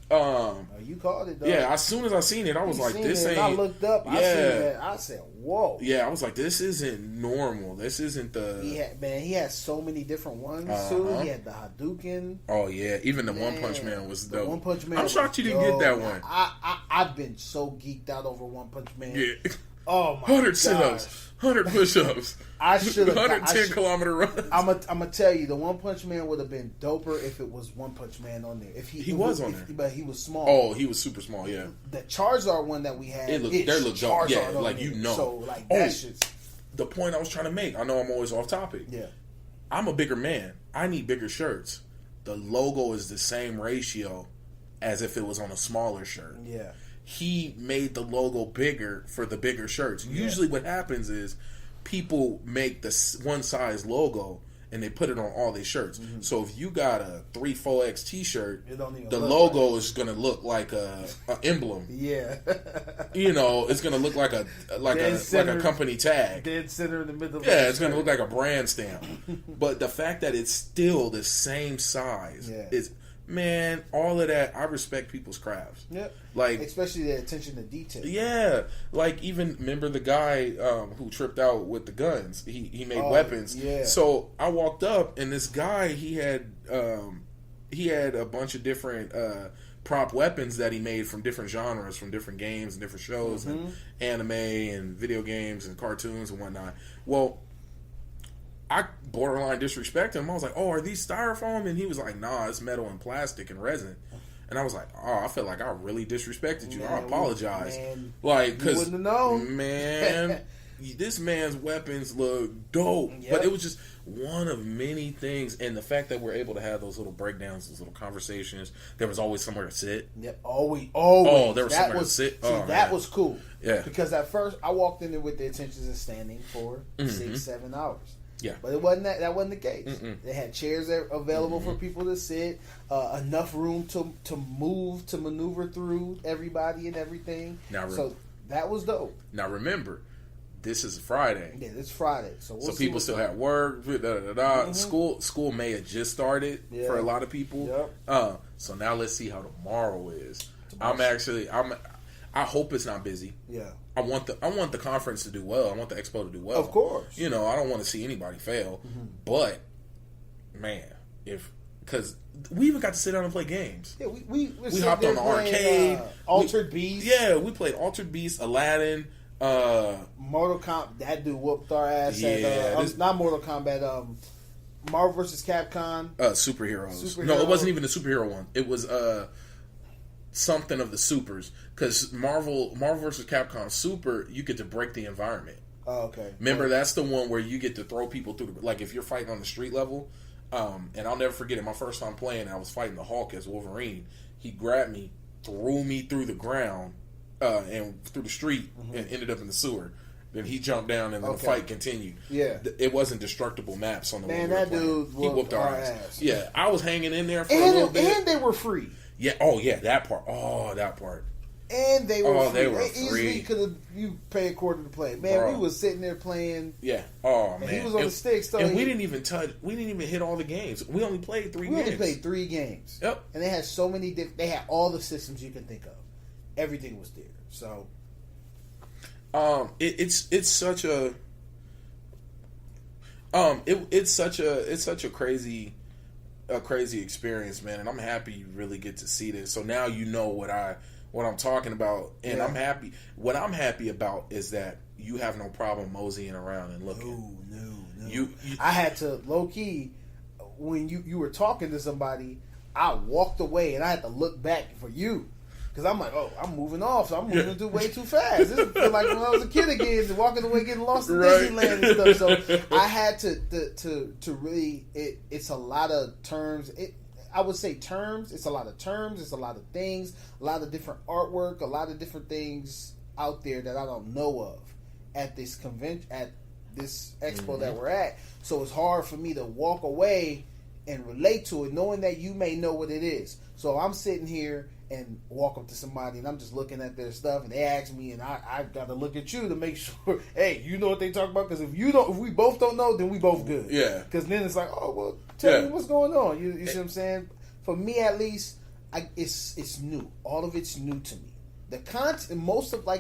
You called it, though. Yeah, as soon as I seen it, I was like, this ain't... I looked up, I seen that, I said, whoa. Yeah, I was like, this isn't normal. This isn't the... He had so many different ones, too. He had the Hadouken. Oh, yeah. Even the One Punch Man was dope. One Punch Man I'm shocked you didn't get that one. I've been so geeked out over One Punch Man. Yeah. Oh, my 100 sit-ups. 100 push-ups. I should have 110-kilometer runs. I'm gonna tell you, the One Punch Man would have been doper if it was One Punch Man on there. If he was on there, but he was small. Oh, he was super small. Yeah. The Charizard one that we had, they look dope. Yeah, like there. you know. So like that shit's the point I was trying to make. I know I'm always off topic. Yeah. I'm a bigger man. I need bigger shirts. The logo is the same ratio as if it was on a smaller shirt. Yeah. He made the logo bigger for the bigger shirts. Yeah. Usually what happens is people make the one size logo and they put it on all their shirts. Mm-hmm. So if you got a 3-4X t-shirt, the logo is going to look like a emblem. Yeah. It's going to look like a company tag. Dead center in the middle. Yeah, it's going to look like a brand stamp. But the fact that it's still the same size is Man, all of that, I respect people's crafts. Yep. Like, especially the attention to detail. Yeah. Like, even, remember the guy who tripped out with the guns? He made weapons. Yeah. So, I walked up, and this guy, he had a bunch of different prop weapons that he made from different genres, from different games and different shows, and anime and video games and cartoons and whatnot. Well, I borderline disrespected him. I was like, "Oh, are these styrofoam?" And he was like, "Nah, it's metal and plastic and resin." And I was like, "Oh, I feel like I really disrespected you. Man, I apologize." Man, like, because wouldn't have known. Man, this man's weapons look dope, but it was just one of many things. And the fact that we're able to have those little breakdowns, those little conversations. There was always somewhere to sit. Yep, always. Oh, there was somewhere to sit. That was cool. Yeah, because at first I walked in there with the intentions of standing for 6-7 hours. Yeah, but it wasn't that. That wasn't the case. They had chairs available for people to sit, enough room to move, to maneuver through everybody and everything. So that was dope. Now remember, this is Friday. Yeah, it's Friday. So people still have work. School may have just started for a lot of people. Yep. So now let's see how tomorrow is. I hope it's not busy. Yeah. I want the conference to do well. I want the expo to do well. Of course. You know, I don't want to see anybody fail. But man, because we even got to sit down and play games. Yeah, we hopped on the arcade. Altered Beast. Yeah, we played Altered Beast, Aladdin, Mortal Kombat. That dude whooped our ass. Yeah, not Mortal Kombat. Marvel vs. Capcom. Superheroes. No, it wasn't even the superhero one. It was something of the supers, because Marvel vs. Capcom Super, you get to break the environment. Oh, okay. Remember, that's the one where you get to throw people through like if you're fighting on the street level. And I'll never forget it. My first time playing, I was fighting the Hulk as Wolverine. He grabbed me, threw me through the ground, and through the street, and ended up in the sewer. Then he jumped down, and then the fight continued. Yeah, it wasn't destructible maps on the man. That dude, he whooped our ass. Yeah, I was hanging in there for a little bit, and they were free. Yeah. Oh, yeah. That part. Oh, that part. And they were free. They were free. Easily could have you pay a quarter to play. Man, bro. We was sitting there playing. Yeah. Oh man. He was on the sticks. So and we didn't even hit all the games. We only played 3 games. We only played 3 games. Yep. And they had so many. They had all the systems you can think of. Everything was there. So. It's such a. It's such a crazy experience, man, and I'm happy you really get to see this. So now you know what I'm talking about, and I'm happy. What I'm happy about is that you have no problem moseying around and looking. No. You I had to low key when you were talking to somebody. I walked away and I had to look back for you. Because I'm like, oh, I'm moving off, so I'm moving through way too fast. This is like when I was a kid again, walking away, getting lost in Disneyland and stuff. So I had to really, it's a lot of terms. I would say terms. It's a lot of terms. It's a lot of things. A lot of different artwork. A lot of different things out there that I don't know of at this convention, at this expo that we're at. So it's hard for me to walk away and relate to it, knowing that you may know what it is. So I'm sitting here and walk up to somebody and I'm just looking at their stuff and they ask me and I got to look at you to make sure, hey, you know what they talk about? Because if we both don't know, then we both good. Yeah. Because then it's like, oh, well, tell me what's going on. You see what I'm saying? For me, at least, it's new. All of it's new to me. The content, most of the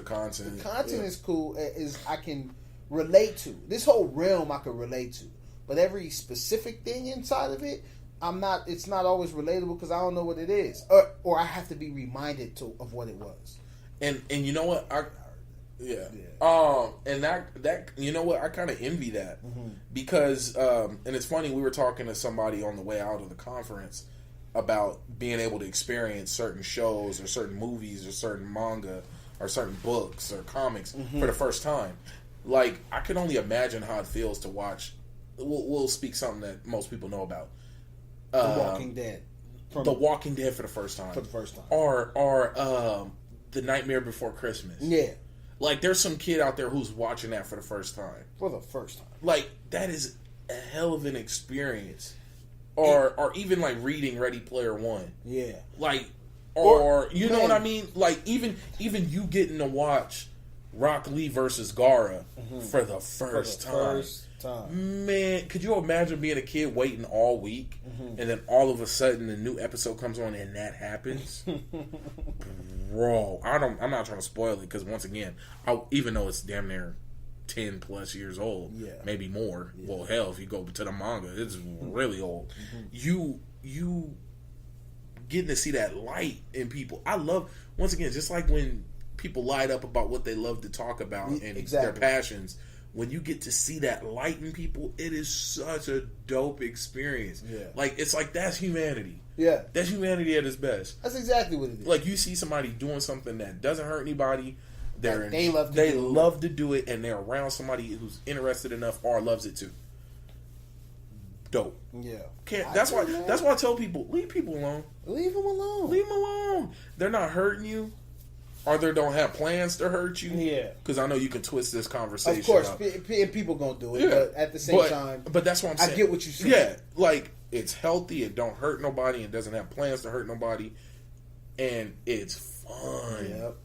content. The content is cool. Is I can relate to. This whole realm I can relate to. But every specific thing inside of it, it's not always relatable because I don't know what it is, or I have to be reminded of what it was. And you know what, and that you know what, I kind of envy that because and it's funny, we were talking to somebody on the way out of the conference about being able to experience certain shows or certain movies or certain manga or certain books or comics for the first time. Like, I can only imagine how it feels to watch. We'll speak something that most people know about. The Walking Dead. The Walking Dead for the first time. Or The Nightmare Before Christmas. Yeah. Like, there's some kid out there who's watching that for the first time. For the first time. Like, that is a hell of an experience. Or even, like, reading Ready Player One. Yeah. Like, or you know what I mean? Like, even you getting to watch Rock Lee versus Gaara for the first time. time. Man, could you imagine being a kid waiting all week, and then all of a sudden the new episode comes on and that happens? Bro, I'm not trying to spoil it because once again, even though it's damn near 10 plus years old, maybe more. Yeah. Well, hell, if you go to the manga, it's really old. You getting to see that light in people. I love, once again, just like when people light up about what they love to talk about and their passions. When you get to see that light in people, it is such a dope experience. Yeah. Like, it's like, that's humanity. Yeah. That's humanity at its best. That's exactly what it is. Like, you see somebody doing something that doesn't hurt anybody. They love to do it, and they're around somebody who's interested enough or loves it too. Dope. Yeah. That's why I tell people, leave people alone. Leave them alone. Leave them alone. They're not hurting you. Or they don't have plans to hurt you. Yeah. Because I know you can twist this conversation. Of course, people gonna do it. But at the same time, but that's what I'm saying. I get what you're saying. Yeah, like, it's healthy. It don't hurt nobody. It doesn't have plans to hurt nobody, and it's fun. Yep.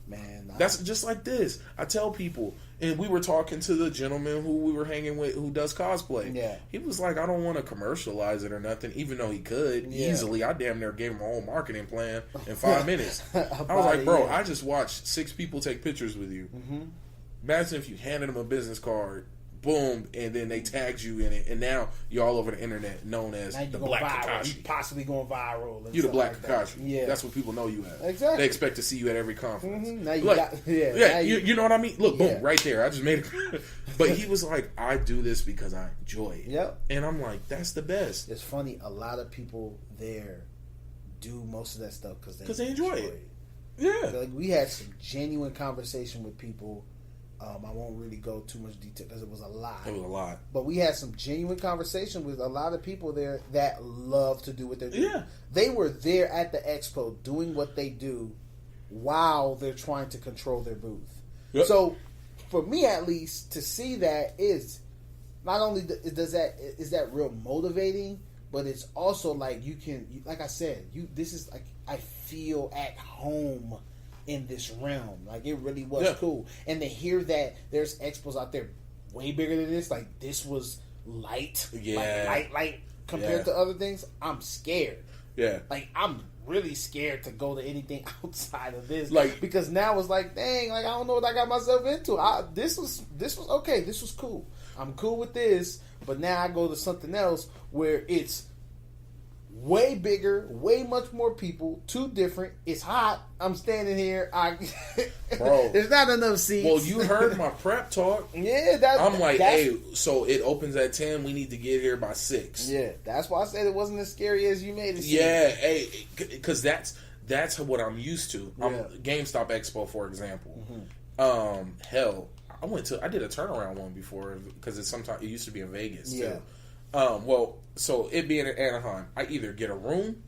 Man, that's just like this. I tell people, and we were talking to the gentleman who we were hanging with who does cosplay. Yeah. He was like, I don't want to commercialize it or nothing, even though he could easily. I damn near gave him a whole marketing plan in 5 minutes. I was like, bro, I just watched 6 people take pictures with you. Imagine if you handed them a business card, boom, and then they tagged you in it, and now you're all over the internet, known as the Black Kakashi. You possibly going viral. You're the Black Kakashi. Yeah, that's what people know you as. Exactly. They expect to see you at every conference. Now you like, got, you know what I mean? Look, boom, right there. I just made it. But he was like, I do this because I enjoy it. Yep. And I'm like, that's the best. It's funny. A lot of people there do most of that stuff because they enjoy it. Yeah. Like, we had some genuine conversation with people. I won't really go too much detail because it was a lot. It was a lot. But we had some genuine conversation with a lot of people there that love to do what they're doing. Yeah. They were there at the expo doing what they do while they're trying to control their booth. Yep. So, for me at least, to see that is not only is that real motivating, but it's also like you can, like I said, this is like I feel at home in this realm. Like, it really was cool. And to hear that there's expos out there way bigger than this, like, this was light. Yeah. Like, light compared to other things, I'm scared. Yeah. Like, I'm really scared to go to anything outside of this. Like, because now it's like, dang, like, I don't know what I got myself into. This was okay. This was cool. I'm cool with this, but now I go to something else where it's way bigger, way much more people, too different. It's hot. I'm standing here. Bro, there's not enough seats. Well, you heard my prep talk. Yeah, I'm like, hey, so it opens at 10. We need to get here by 6. Yeah, that's why I said it wasn't as scary as you made it seem. Yeah, hey, because that's what I'm used to. GameStop Expo, for example. Hell, I did a turnaround one before because it used to be in Vegas too. Well, so it being in Anaheim, I either get a room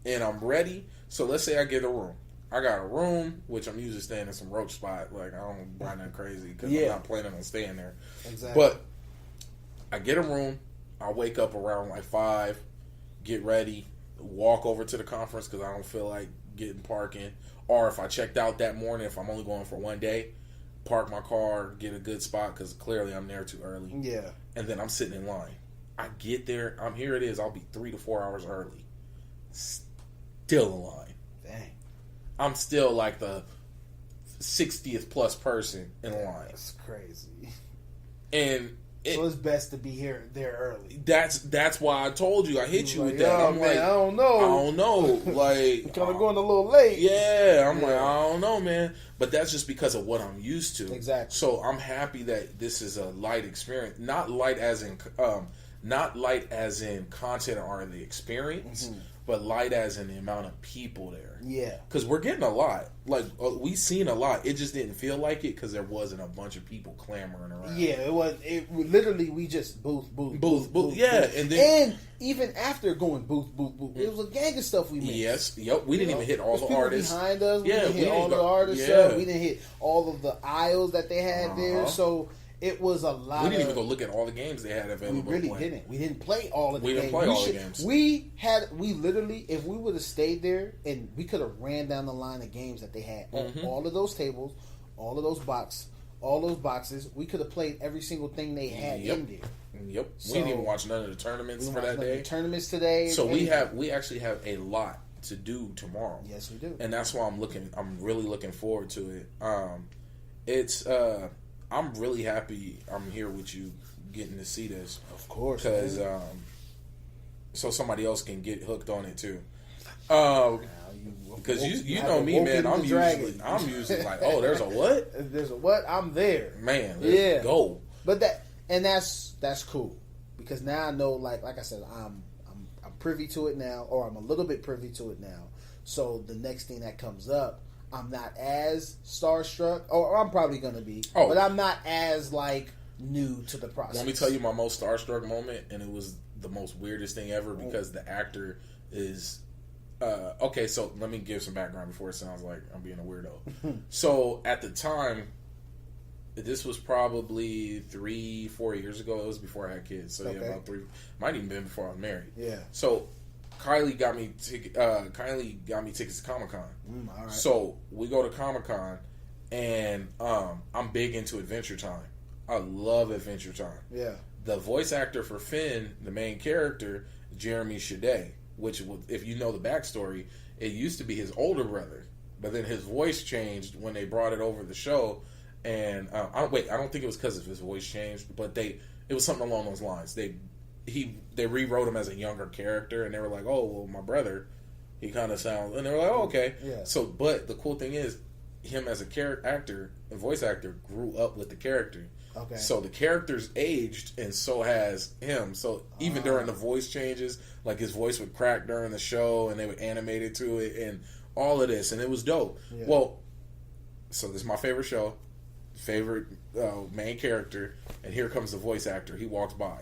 and I'm ready. So let's say I get a room. I got a room, which I'm usually staying in some roach spot. Like, I don't buy nothing crazy because I'm not planning on staying there. Exactly. But I get a room. I wake up around like 5, get ready, walk over to the conference because I don't feel like getting parking. Or if I checked out that morning, if I'm only going for one day, park my car, get a good spot because clearly I'm there too early. Yeah. And then I'm sitting in line. I get there. Here it is. I'll be 3 to 4 hours early. Still in line. Dang. I'm still like the 60th plus person in line. That's crazy. And so it's best to be there early. That's why I told you. I hit you with that. I'm man, like, I don't know. Like, kind of going a little late. Yeah, I'm like, I don't know, man. But that's just because of what I'm used to. Exactly. So I'm happy that this is a light experience. Not light as in content or the experience, but light as in the amount of people there. Yeah. Because we're getting a lot. Like, we seen a lot. It just didn't feel like it because there wasn't a bunch of people clamoring around. Yeah, it was. Literally, we just booth. Yeah, and even after going booth, it was a gang of stuff we missed. Yes, yep. We didn't even hit all the artists behind us. We didn't hit all the artists. We didn't hit all of the aisles that they had there. So it was a lot. We didn't even go look at all the games they had available. We really didn't. We didn't play all of the games. We didn't play all the games. We literally, if we would have stayed there, and we could have ran down the line of games that they had on all of those tables, all of those boxes, all those boxes. We could have played every single thing they had in there. Yep. So, we didn't even watch none of the tournaments for that day. Tournaments today. So we actually have a lot to do tomorrow. Yes, we do. And that's why I'm really looking forward to it. I'm really happy I'm here with you getting to see this. Of course. Because so somebody else can get hooked on it too. Because you know me, man. I'm usually like, oh, there's a what? There's a what? I'm there, man. Let's go. But that's cool because now I know, like I said, I'm privy to it now, or I'm a little bit privy to it now. So the next thing that comes up, I'm not as starstruck, or I'm probably gonna be, but I'm not as like new to the process. Let me tell you my most starstruck moment, and it was the most weirdest thing ever because the actor is. Okay, so let me give some background before it sounds like I'm being a weirdo. So at the time, this was probably 3-4 years ago. It was before I had kids. So yeah, about 3. Might even been before I was married. Yeah. So Kylie got me tickets to Comic-Con. All right. So we go to Comic-Con, and I'm big into Adventure Time. I love Adventure Time. Yeah. The voice actor for Finn, the main character, Jeremy Shadé, which, if you know the backstory, it used to be his older brother, but then his voice changed when they brought it over the show. And I don't think it was because of his voice changed, but it was something along those lines. They rewrote him as a younger character, and they were like, oh, well, my brother, he kind of sounds, and they were like, oh, okay. Yeah. So, but the cool thing is, him as a voice actor, grew up with the character. Okay. So the character's aged, and so has him. So even during the voice changes, like his voice would crack during the show, and they would animate it to it, and all of this, and it was dope. Yeah. Well, so this is my favorite show, favorite main character, and here comes the voice actor. He walks by.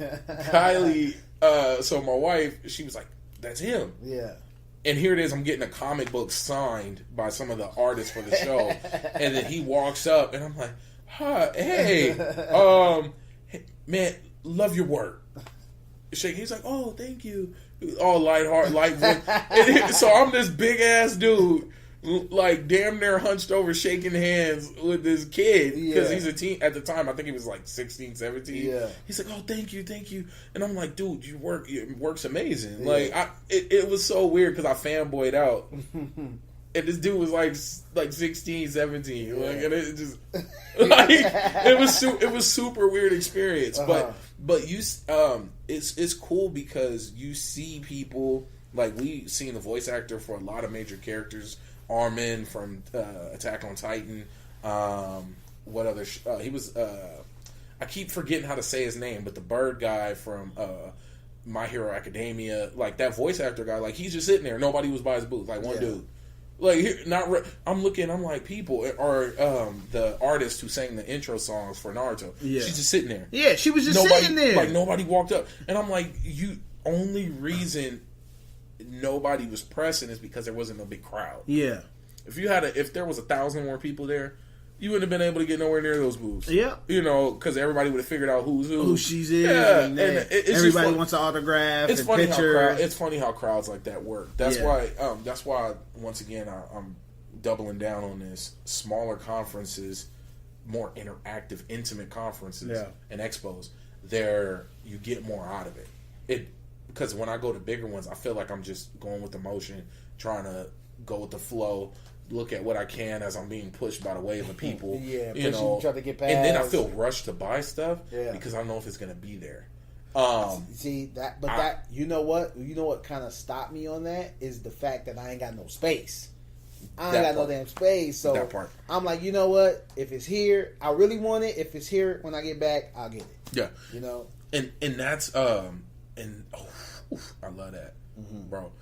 Kylie, so my wife, she was like, "That's him." Yeah. And here it is, I'm getting a comic book signed by some of the artists for the show. And then he walks up, and I'm like, hi, hey, man, love your work. He's like, oh, thank you. All lighthearted, light voice. So I'm this big-ass dude, like damn near hunched over shaking hands with this kid. Because he's a teen. At the time, I think he was like 16, 17. Yeah. He's like, oh, thank you. And I'm like, dude, your work's amazing. Yeah. Like, it was so weird because I fanboyed out. And this dude was like 16, 17. Yeah. Like, and it just, like, it was super weird experience. But you, it's cool because you see people, like we seen the voice actor for a lot of major characters. Armin from Attack on Titan. What other? He was. I keep forgetting how to say his name, but the bird guy from My Hero Academia, like that voice actor guy, like he's just sitting there. Nobody was by his booth, like one dude. Like I'm looking. I'm like people or the artist who sang the intro songs for Naruto. Yeah, she's just sitting there. Yeah, she was just sitting there. Like nobody walked up, and I'm like, only reason nobody was pressing is because there wasn't no big crowd. Yeah. If there was 1,000 more people there, you wouldn't have been able to get nowhere near those booths. Yeah. Because everybody would have figured out who she's in. Yeah. And everybody wants an autograph. It's and funny picture. it's funny how crowds like that work. That's why. That's why once again I'm doubling down on this. Smaller conferences, more interactive, intimate conferences and expos. There you get more out of it. Because when I go to bigger ones, I feel like I'm just going with the motion, trying to go with the flow, look at what I can as I'm being pushed by the wave of people. Try to get past. And then I feel rushed to buy stuff because I don't know if it's going to be there. You know what kind of stopped me on that is the fact that I ain't got no space. I ain't got no damn space. So that part. I'm like, you know what? If it's here, I really want it. If it's here when I get back, I'll get it. Yeah. You know? And that's I love that, bro.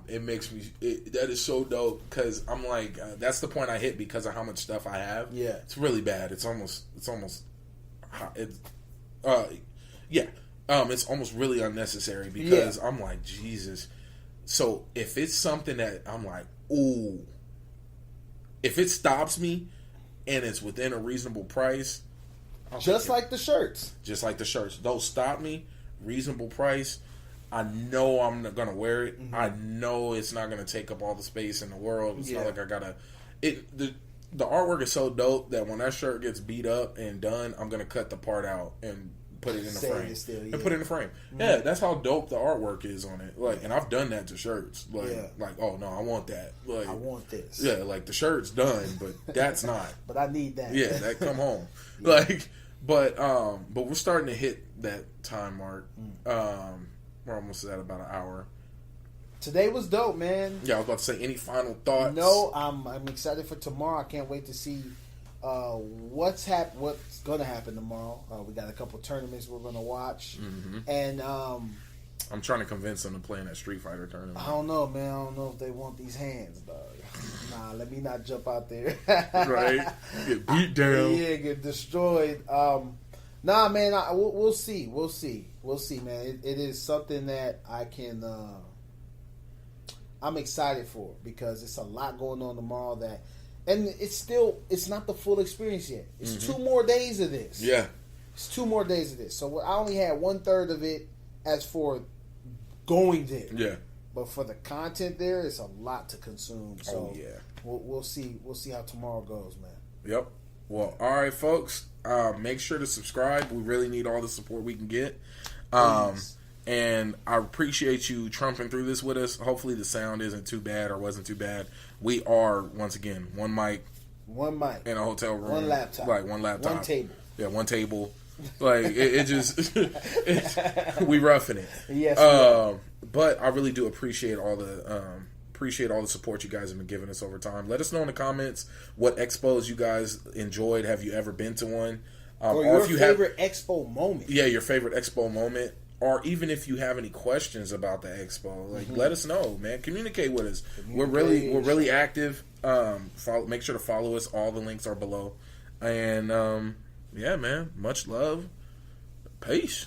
It makes me. That is so dope because I'm like, that's the point I hit because of how much stuff I have. Yeah, it's really bad. It's almost. It's almost really unnecessary because I'm like, Jesus. So if it's something that I'm like, ooh, if it stops me and it's within a reasonable price, just like the shirts, those stop me, reasonable price. I know I'm not gonna wear it. I know it's not gonna take up all the space in the world. It's not like I gotta. the artwork is so dope that when that shirt gets beat up and done, I'm gonna cut the part out and put it in the frame. And put it in the frame. Mm-hmm. Yeah, that's how dope the artwork is on it. Like, and I've done that to shirts. Like, oh no, I want that. Like, I want this. Yeah, like the shirt's done, but that's not. But I need that. Yeah, that come home. Like, but we're starting to hit that time mark. We're almost at about an hour. Today was dope, man. Yeah, I was about to say, any final thoughts? No, I'm excited for tomorrow. I can't wait to see what's going to happen tomorrow. We got a couple tournaments we're going to watch, and I'm trying to convince them to play in that Street Fighter tournament. I don't know, man. I don't know if they want these hands, dog. Nah, let me not jump out there. Right, get beat down. Yeah, get destroyed. Nah, man. We'll see. We'll see, man. It is something that I can. I'm excited for because it's a lot going on tomorrow and it's not the full experience yet. It's 2 more days of this. Yeah. It's 2 more days of this. So I only had 1/3 of it as for going there. Yeah. But for the content there, it's a lot to consume. So yeah. We'll see how tomorrow goes, man. Yep. Well, all right, folks. Make sure to subscribe. We really need all the support we can get. And I appreciate you trumping through this with us. Hopefully the sound isn't too bad or wasn't too bad. We are, once again, one mic in a hotel room. One laptop. Like, one laptop. One table. Yeah, one table. Like, it just... we roughing it. Yes. But I really do appreciate all the support you guys have been giving us over time. Let us know in the comments what expos you guys enjoyed. Have you ever been to one? Or your favorite expo moment. Yeah, your favorite expo moment. Or even if you have any questions about the expo, like let us know, man. Communicate with us. We're really active. Make sure to follow us. All the links are below. And yeah, man. Much love. Peace.